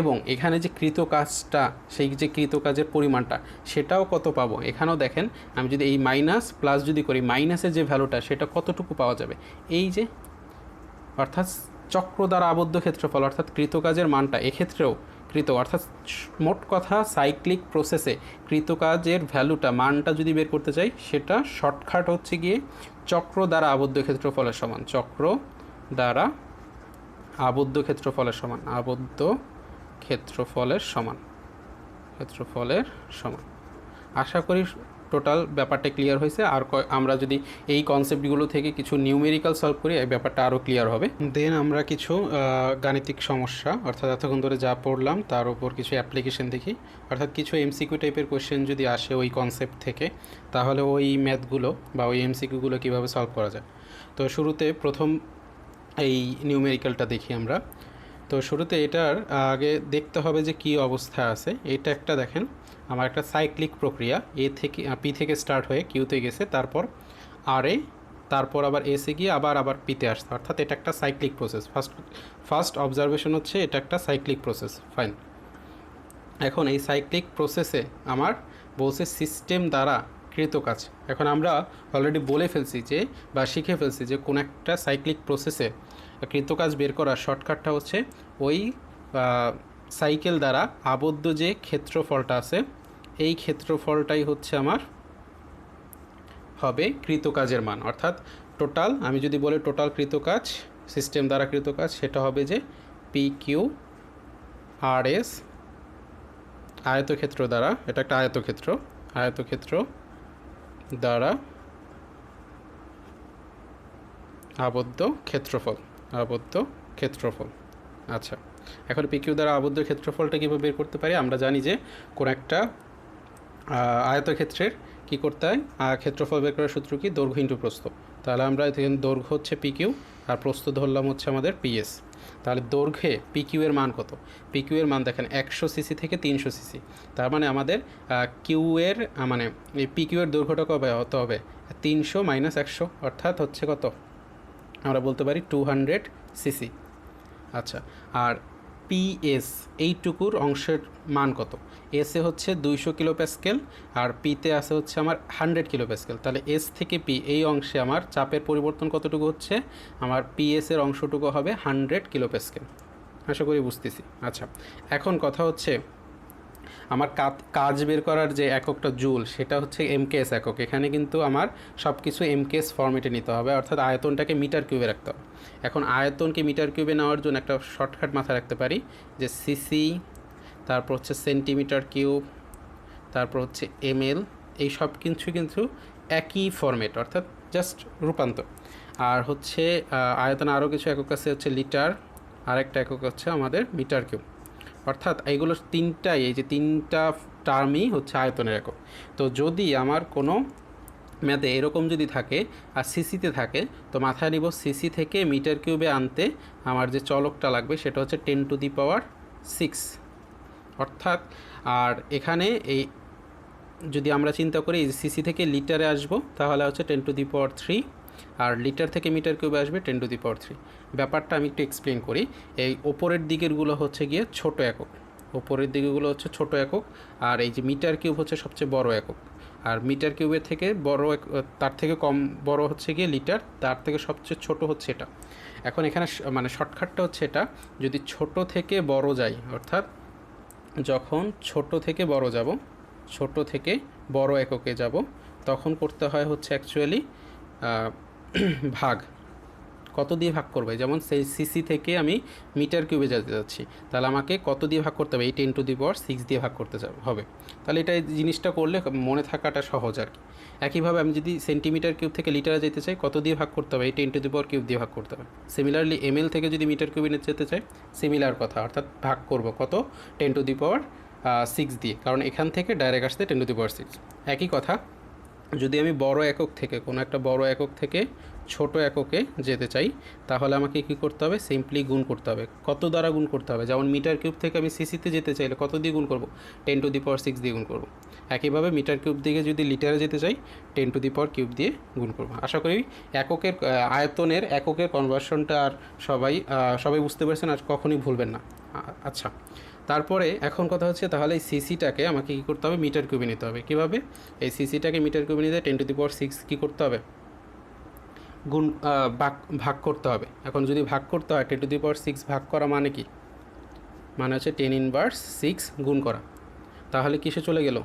এবং এখানে যে কৃত কাজটা, সেই যে কৃত কাজের পরিমাণটা সেটাও কত পাবো। এখানেও দেখেন আমি যদি এই মাইনাস প্লাস যদি করি, মাইনাসের যে ভ্যালুটা সেটা কতটুকু পাওয়া যাবে, এই যে অর্থাৎ চক্র দ্বারা আবদ্ধ ক্ষেত্রফল অর্থাৎ কৃতকাজের মানটা এক্ষেত্রেও অর্থাৎ মোট কথা সাইক্লিক প্রসেসে কৃতকাজের ভ্যালুটা মানটা যদি বের করতে চাই সেটা শর্টকাট হচ্ছে গিয়ে চক্র দ্বারা আবদ্ধ ক্ষেত্রফলের সমান, চক্র দ্বারা আবদ্ধ ক্ষেত্রফলের সমান, আবদ্ধ ক্ষেত্রফলের সমান, ক্ষেত্রফলের সমান। আশা করি টোটাল ব্যাপারটা ক্লিয়ার হয়েছে। আর আমরা যদি এই কনসেপ্টগুলো থেকে কিছু নিউমেরিক্যাল সলভ করি এই ব্যাপারটা আরও ক্লিয়ার হবে। দেন আমরা কিছু গাণিতিক সমস্যা অর্থাৎ এতক্ষণ ধরে যা পড়লাম তার উপর কিছু অ্যাপ্লিকেশন দেখি, অর্থাৎ কিছু এমসিকিউ টাইপের কোয়েশ্চেন যদি আসে ওই কনসেপ্ট থেকে, তাহলে ওই ম্যাথগুলো বা ওই এমসিকিউগুলো কীভাবে সলভ করা যায়। তো শুরুতে প্রথম এই নিউমেরিক্যালটা দেখি আমরা। তো শুরুতে এটার আগে দেখতে হবে যে কী অবস্থা আছে। এটা একটা দেখেন আমার একটা সাইক্লিক প্রক্রিয়া, এ থেকে পি থেকে স্টার্ট হয়ে কিউতে গেছে, তারপর আর এ, তারপর আবার এসে গিয়ে আবার পিতে আসছে, অর্থাৎ এটা একটা সাইক্লিক প্রসেস। ফার্স্ট অবজারভেশন হচ্ছে এটা একটা সাইক্লিক প্রসেস। ফাইন, এখন এই সাইক্লিক প্রসেসে আমার বলছে সিস্টেম দ্বারা কৃত কাজ। এখন আমরা অলরেডি বলে ফেলছি যে বা শিখে ফেলছি যে কোন একটা সাইক্লিক প্রসেসে কৃতকাজ বের করার শর্টকাটটা হচ্ছে ওই সাইকেল দ্বারা আবদ্ধ যে ক্ষেত্রফলটা আছে এই ক্ষেত্রফলটাই হচ্ছে আমার হবে কৃতকাজের মান। অর্থাৎ টোটাল আমি যদি বলি টোটাল কৃতকাজ সিস্টেম দ্বারা কৃতকাজ সেটা হবে যে পি কিউ আর এস আয়তক্ষেত্র দ্বারা, এটা একটা আয়তক্ষেত্র দ্বারা আবদ্ধ ক্ষেত্রফল। আচ্ছা, এখন পিকিউ দ্বারা আবদ্ধ ক্ষেত্রফলটা কীভাবে বের করতে পারি। আমরা জানি যে কোন একটা আয়তক্ষেত্রের কী করতে হয়, ক্ষেত্রফল বের করার সূত্র কি, দৈর্ঘ্য ইন্টু প্রস্থ। তাহলে আমরা এখানে দৈর্ঘ্য হচ্ছে পিকিউ আর প্রস্থ ধরলাম হচ্ছে আমাদের পিএস। তাহলে দৈর্ঘ্যে পিকিউ এর মান কত, পিকিউ এর মান দেখেন 100 সিসি থেকে 300 সিসি। তার মানে আমাদের কিউ এর মানে এই পিকিউ এর দৈর্ঘ্যটা কবে হতে হবে, 300 মাইনাস 100 অর্থাৎ হচ্ছে কত, আমরা বলতে পারি 200 সিসি। আচ্ছা, আর পিএস এইটুকুর অংশের মান কত, এসে হচ্ছে 200 কিলো প্যাসকেল আর পিতে আছে হচ্ছে আমার 100 কিলো প্যাসকেল। তাহলে এস থেকে পি এই অংশে আমার চাপের পরিবর্তন কতটুকু হচ্ছে, আমার পিএস এর অংশটুকু হবে 100 কিলো প্যাসকেল। আশা করি বুঝতেছি। আচ্ছা, এখন কথা হচ্ছে আমার কাজ বের করার যে এককটা জুল সেটা হচ্ছে এমকেএস একক। এখানে কিন্তু আমার সব কিছু এমকেএস ফর্মেটে নিতে হবে, অর্থাৎ আয়তনটাকে মিটার কিউবে রাখতে হবে। এখন আয়তনকে মিটার কিউবে নেওয়ার জন্য একটা শর্টকাট মাথায় রাখতে পারি যে সিসি, তারপর হচ্ছে সেন্টিমিটার কিউব, তারপর হচ্ছে এমএল, এই সব কিছু কিন্তু একই ফর্মেট, অর্থাৎ জাস্ট রূপান্তর। আর হচ্ছে আয়তন আরও কিছু একক আছে হচ্ছে লিটার, আরেকটা একক হচ্ছে আমাদের মিটার কিউব। অর্থাৎ এইগুলো তিনটাই, এই যে তিনটা টার্মই হচ্ছে আয়তনের একক। তো যদি আমার কোনো ম্যাথে এরকম যদি থাকে আর সিসিতে থাকে, তো মাথায় নিব সিসি থেকে মিটার কিউবে আনতে আমার যে চলকটা লাগবে সেটা হচ্ছে 10⁶। অর্থাৎ আর এখানে এই যদি আমরা চিন্তা করি সিসি থেকে লিটারে আসবো তাহলে হচ্ছে 10⁻³ আর লিটার থেকে মিটার কিউবে আসবে 10⁻³। ব্যাপারটা আমি একটু এক্সপ্লেন করি। এই ওপরের দিকেরগুলো হচ্ছে গিয়ে ছোট একক, ওপরের দিকেগুলো হচ্ছে ছোট একক, আর এই যে মিটার কিউব হচ্ছে সবচেয়ে বড় একক। আর মিটার কিউবের থেকে বড়, তার থেকে কম বড় হচ্ছে গিয়ে লিটার, তার থেকে সবচেয়ে ছোট হচ্ছে এটা। এখন এখানে মানে শর্টকাটটা হচ্ছে এটা, যদি ছোট থেকে বড় যাই, অর্থাৎ যখন ছোট থেকে বড় যাব, ছোট থেকে বড় এককে যাব, তখন করতে হয় হচ্ছে অ্যাকচুয়ালি ভাগ। কত দিয়ে ভাগ করবে, যেমন সেই সিসি থেকে আমি মিটার কিউবে যেতে যাচ্ছি, তাহলে আমাকে কত দিয়ে ভাগ করতে হবে, এই 10⁶ দিয়ে ভাগ করতে হবে। তাহলে এটা জিনিসটা করলে মনে থাকাটা সহজ আর কি। একইভাবে আমি যদি সেন্টিমিটার কিউব থেকে লিটারে যেতে চাই, কত দিয়ে ভাগ করতে হবে, এই 10⁻³ দিয়ে ভাগ করতে হবে। সিমিলারলি এমএল থেকে যদি মিটার কিউবে যেতে চাই, সিমিলার কথা, অর্থাৎ ভাগ করব কত, 10⁻⁶ দিয়ে, কারণ এখান থেকে ডাইরেক্ট আসতে 10⁻⁶। একই কথা যদি আমি বড় একক থেকে কোনো একটা বড় একক থেকে ছোট এককে যেতে চাই তাহলে আমাকে কি করতে হবে, সিম্পলি গুণ করতে হবে। কত দ্বারা গুণ করতে হবে, যেমন মিটার কিউব থেকে আমি সিসিতে যেতে চাইলে কত দিয়ে গুণ করব, 10⁻6 দিয়ে গুণ করব। একইভাবে মিটার কিউব দিকে যদি লিটারে যেতে চাই 10³ দিয়ে গুণ করব। আশা করি এককের আয়তনের এককের কনভার্সনটা আর সবাই বুঝতে পারছেন, আর কখনোই ভুলবেন না। আচ্ছা, তারপরে এখন কথা হচ্ছে তাহলে এই সিসিটাকে আমাকে কী করতে হবে, মিটার কিউবে নিতে হবে। কীভাবে এই সিসিটাকে মিটার কিউবে নিতে 10⁻6 কী করতে হবে, গুণ ভাগ করতে হবে। এখন যদি ভাগ করতে হয় 10⁻6 ভাগ করা মানে কি, মানে হচ্ছে 10⁻6 গুণ করা। তাহলে কিসে চলে গেল,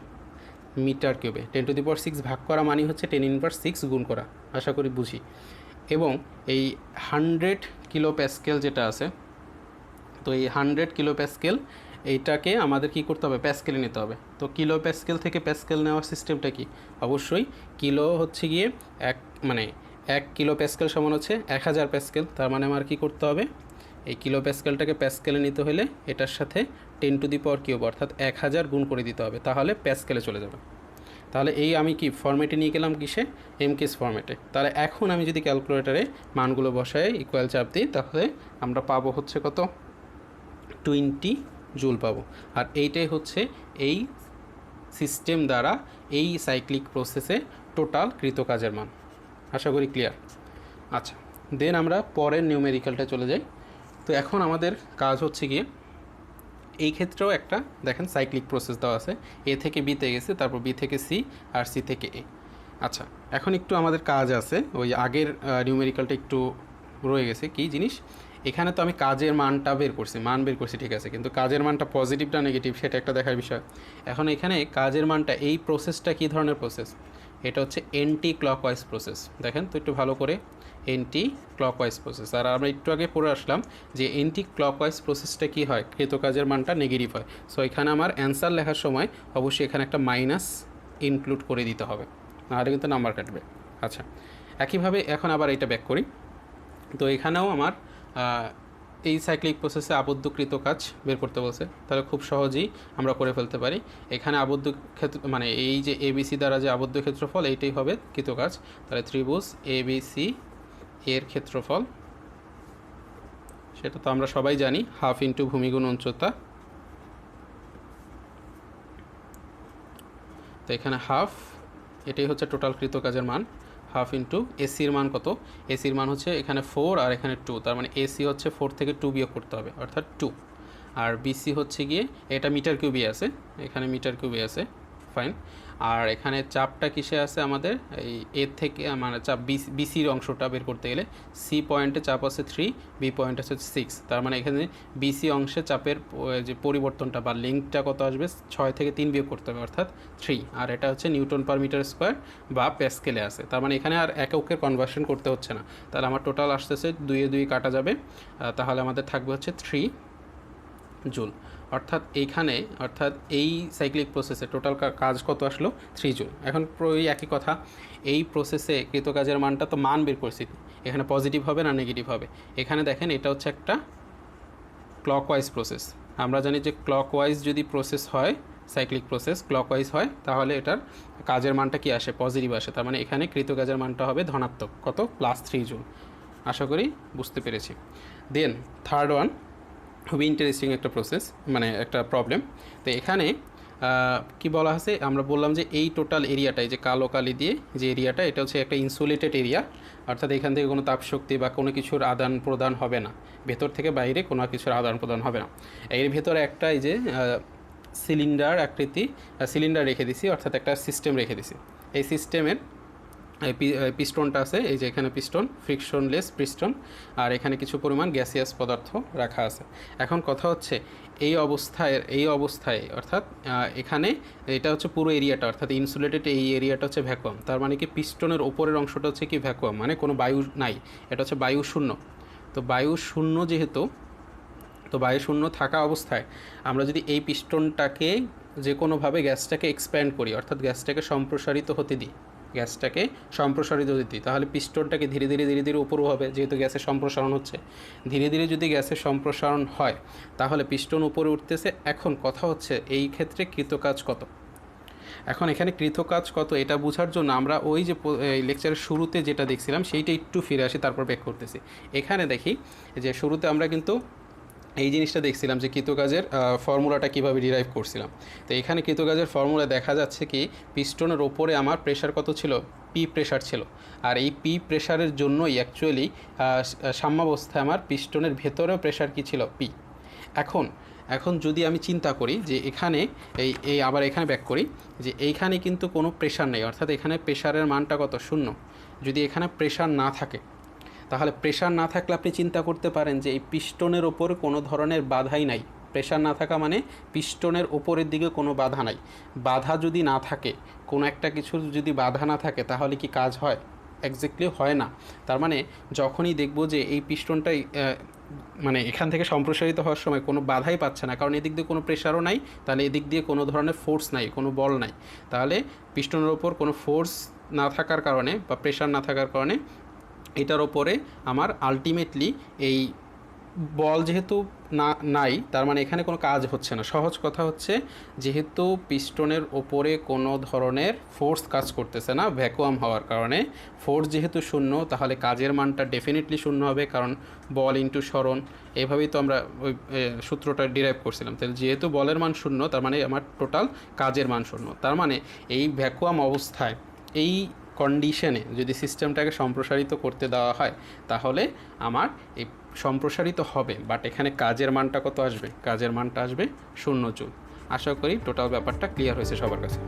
মিটার কিউবে। 10⁻6 ভাগ করা মানে হচ্ছে 10⁻6 গুণ করা। আশা করি বুঝি। এবং এই 100 কিলো প্যাসকেল যেটা আছে, তো এই 100 কিলো প্যাসকেল এইটাকে আমাদের কি করতে হবে, প্যাসকেলে নিতে হবে। তো কিলো প্যাসকেল থেকে প্যাসকেল নেওয়ার সিস্টেমটা কি, অবশ্যই কিলো হচ্ছে গিয়ে মানে 1 কিলো প্যাসকেল সমান হচ্ছে 1000 প্যাসকেল। তার মানে আমার কি করতে হবে, এই কিলো প্যাসকেলটাকে প্যাসকেলে নিতে হলে এটার সাথে 10⁻³ অর্থাৎ 1000 গুণ করে দিতে হবে, তাহলে প্যাসকেলে চলে যাবে। তাহলে এই আমি কি ফরম্যাটে নিয়ে গেলাম, কিসে, এমকেএস ফরম্যাটে। তাহলে এখন আমি যদি ক্যালকুলেটারে মানগুলো বসাই, ইকুয়াল চাপ দিই, তাহলে আমরা পাবো হচ্ছে কত, 20 জুল পাবো। আর এইটাই হচ্ছে এই সিস্টেম দ্বারা এই সাইক্লিক প্রসেসে টোটাল কৃত কাজের মান। আশা করি ক্লিয়ার। আচ্ছা, দেন আমরা পরের নিউমেরিক্যালটা চলে যাই। তো এখন আমাদের কাজ হচ্ছে গিয়ে, এই ক্ষেত্রেও একটা দেখেন সাইক্লিক প্রসেস দেওয়া আছে, এ থেকে বিতে গেছে, তারপর বি থেকে সি, আর সি থেকে এ। আচ্ছা, এখন একটু আমাদের কাজ আছে, ওই আগের নিউমেরিক্যালটা একটু রয়ে গেছে। কী জিনিস, এখানে তো আমি কাজের মানটা বের করছি, ঠিক আছে, কিন্তু কাজের মানটা পজিটিভ না নেগেটিভ সেটা একটা দেখার বিষয়। এখন এখানে কাজের মানটা, এই প্রসেসটা কী ধরনের প্রসেস, এটা হচ্ছে এন্টি ক্লকওয়াইজ প্রসেস। দেখেন তো একটু ভালো করে, এন্টি ক্লকওয়াইজ প্রসেস। আর আমরা একটু আগে পড়ে আসলাম যে এন্টি ক্লকওয়াইজ প্রসেসটা কী হয়, কৃত কাজের মানটা নেগেটিভ হয়। সো এখানে আমার অ্যান্সার লেখার সময় অবশ্যই এখানে একটা মাইনাস ইনক্লুড করে দিতে হবে, নাহলে কিন্তু নাম্বার কাটবে। আচ্ছা, একইভাবে এখন আবার এটা ব্যাক করি। তো এখানেও আমার এই সাইক্লিক প্রসেসে আবদ্ধকৃত কাজ বের করতে বলছে, তাহলে খুব সহজেই আমরা করে ফেলতে পারি। এখানে আবদ্ধ ক্ষেত্র মানে এই যে এবিসি দ্বারা যে আবদ্ধ ক্ষেত্রফল, এইটাই হবে কৃত কাজ। তাহলে ত্রিভুজ এবিসি এর ক্ষেত্রফল, সেটা তো আমরা সবাই জানি, 1/2 ইন্টু ভূমিগুণ উচ্চতা। তো এখানে 1/2, এটাই হচ্ছে টোটাল কৃত কাজের মান। 1/2 ইন্টু এসির মান কত, এসির মান হচ্ছে এখানে 4 আর এখানে 2, তার মানে এসি হচ্ছে 4 থেকে 2 বিয়োগ করতে হবে, অর্থাৎ 2। আর বিসি হচ্ছে গিয়ে, এটা মিটার কিউবে আছে, এখানে মিটার কিউবে আছে, ফাইন। আর এখানে চাপটা কিসে আছে আমাদের, এই এর থেকে মানে চাপ বিসির অংশটা বের করতে গেলে সি পয়েন্টে চাপ আছে 3, বি পয়েন্ট আছে 6। তার মানে এখানে বিসি অংশে চাপের যে পরিবর্তনটা বা লিঙ্কটা কত আসবে, 6 থেকে 3 বিয়োগ করতে হবে, অর্থাৎ 3। আর এটা হচ্ছে নিউটন পার মিটার স্কোয়ার বা প্যাসকেলে আছে। তার মানে এখানে আর এককের কনভার্সন করতে হচ্ছে না। তাহলে আমার টোটাল আসতেছে 2 এ 2 কাটা যাবে, তাহলে আমাদের থাকবে হচ্ছে 3 জুল। অর্থাৎ এই সাইক্লিক প্রসেসে টোটাল কাজ কত আসলো, 3 জুল। এখন ওই একই কথা, এই প্রসেসে কৃত কাজের মানটা তো মান বের করছি, এখানে পজিটিভ হবে না নেগেটিভ হবে। এখানে দেখেন এটা হচ্ছে একটা ক্লকওয়াইজ প্রসেস। আমরা জানি যে ক্লকওয়াইজ যদি প্রসেস হয়, সাইক্লিক প্রসেস ক্লকওয়াইজ হয়, তাহলে এটার কাজের মানটা কি আসে, পজিটিভ আসে। তার মানে এখানে কৃত কাজের মানটা হবে ধনাত্মক, কত, +3 জুল। আশা করি বুঝতে পেরেছি। দেন থার্ড ওয়ান, খুবই ইন্টারেস্টিং একটা প্রসেস, মানে একটা প্রবলেম। তো এখানে কি বলা আছে, আমরা বললাম যে এই টোটাল এরিয়াটাই যে কালো কালি দিয়ে যে এরিয়াটা, এটা হচ্ছে একটা ইনসুলেটেড এরিয়া, অর্থাৎ এখান থেকে কোনো তাপশক্তি বা কোনো কিছুর আদান প্রদান হবে না, ভেতর থেকে বাইরে কোনো কিছুর আদান প্রদান হবে না। এর ভেতরে একটা এই যে সিলিন্ডার আকৃতি সিলিন্ডার রেখে দিছি, অর্থাৎ একটা সিস্টেম রেখে দিছি। এই সিস্টেমের পিস্টনটা আছে, এই যে এখানে পিস্টন, ফ্রিকশনলেস পিস্টন, আর এখানে কিছু পরিমাণ গ্যাসিয়াস পদার্থ রাখা আছে। এখন কথা হচ্ছে এই অবস্থায় অর্থাৎ এখানে এটা হচ্ছে পুরো এরিয়াটা, অর্থাৎ ইনসুলেটেড এই এরিয়াটা হচ্ছে ভ্যাকুয়াম। তার মানে কি পিস্টনের ওপরের অংশটা হচ্ছে কি ভ্যাকুয়াম, মানে কোনো বায়ু নাই, এটা হচ্ছে বায়ু শূন্য। তো বায়ু শূন্য যেহেতু, তো বায়ু শূন্য থাকা অবস্থায় আমরা যদি এই পিস্টনটাকে যে কোনোভাবে গ্যাসটাকে এক্সপ্যান্ড করি, অর্থাৎ গ্যাসটাকে সম্প্রসারিত হতে দিই, তাহলে পিস্টনটাকে ধীরে ধীরে উপরও হবে, যেহেতু গ্যাসের সম্প্রসারণ হচ্ছে। ধীরে ধীরে যদি গ্যাসের সম্প্রসারণ হয় তাহলে পিস্টন উপরে উঠতেছে। এখন কথা হচ্ছে এই ক্ষেত্রে কৃত কাজ কত, এখন এখানে কৃতকাজ কত এটা বোঝার জন্য আমরা ওই যে লেকচারের শুরুতে যেটা দেখছিলাম সেইটা একটু ফিরে আসি, তারপর ব্যাক করতেছি। এখানে দেখি যে শুরুতে আমরা কিন্তু এই জিনিসটা দেখছিলাম যে কৃতকাজের ফর্মুলাটা কীভাবে ডিরাইভ করছিলাম। তো এখানে কৃতকাজের ফর্মুলা দেখা যাচ্ছে কি পিস্টনের ওপরে আমার প্রেশার কত ছিল, পি প্রেশার ছিল। আর এই পি প্রেশারের জন্যই অ্যাকচুয়ালি সাম্যাবস্থায় আমার পিস্টনের ভেতরেও প্রেশার কী ছিল, পি। এখন যদি আমি চিন্তা করি যে এখানে এই আবার এখানে ব্যাক করি যে এইখানে কিন্তু কোনো প্রেশার নেই, অর্থাৎ এখানে প্রেশারের মানটা কত, 0। যদি এখানে প্রেশার না থাকে, তাহলে প্রেশার না থাকলে আপনি চিন্তা করতে পারেন যে এই পিস্টনের ওপর কোনো ধরনের বাধাই নাই। প্রেশার না থাকা মানে পিস্টনের ওপরের দিকে কোনো বাধা নাই। বাধা যদি না থাকে, কোনো একটা কিছুর যদি বাধা না থাকে, তাহলে কি কাজ হয়? এক্স্যাক্টলি হয় না। তার মানে যখনই দেখব যে এই পিস্টনটাই মানে এখান থেকে সম্প্রসারিত হওয়ার সময় কোনো বাধাই পাচ্ছে না, কারণ এদিক দিয়ে কোনো প্রেশারও নাই, তাহলে এদিক দিয়ে কোনো ধরনের ফোর্স নাই, কোনো বল নাই, তাহলে পিস্টনের ওপর কোনো ফোর্স না থাকার কারণে বা প্রেশার না থাকার কারণে এটার ওপরে আমার আলটিমেটলি এই বল যেহেতু নাই, তার মানে এখানে কোনো কাজ হচ্ছে না। সহজ কথা হচ্ছে, যেহেতু পিস্টনের ওপরে কোনো ধরনের ফোর্স কাজ করতেছে না ভ্যাকুয়াম হওয়ার কারণে, ফোর্স যেহেতু 0, তাহলে কাজের মানটা ডেফিনেটলি 0 হবে, কারণ বল ইন্টু সরণ। এভাবেই তো আমরা ওই সূত্রটা ডিরাইভ করছিলাম। তাহলে যেহেতু বলের মান 0, তার মানে আমার টোটাল কাজের মান 0। তার মানে এই ভ্যাকুয়াম অবস্থায় এই কন্ডিশনে যদি সিস্টেমটাকে সম্প্রসারিত করতে দেওয়া হয়, তাহলে আমার এই সম্প্রসারিত হবে, বাট এখানে কাজের মানটা কত আসবে, কাজের মানটা আসবে 0 জুল। আশা করি টোটাল ব্যাপারটা ক্লিয়ার হয়েছে সবার কাছে।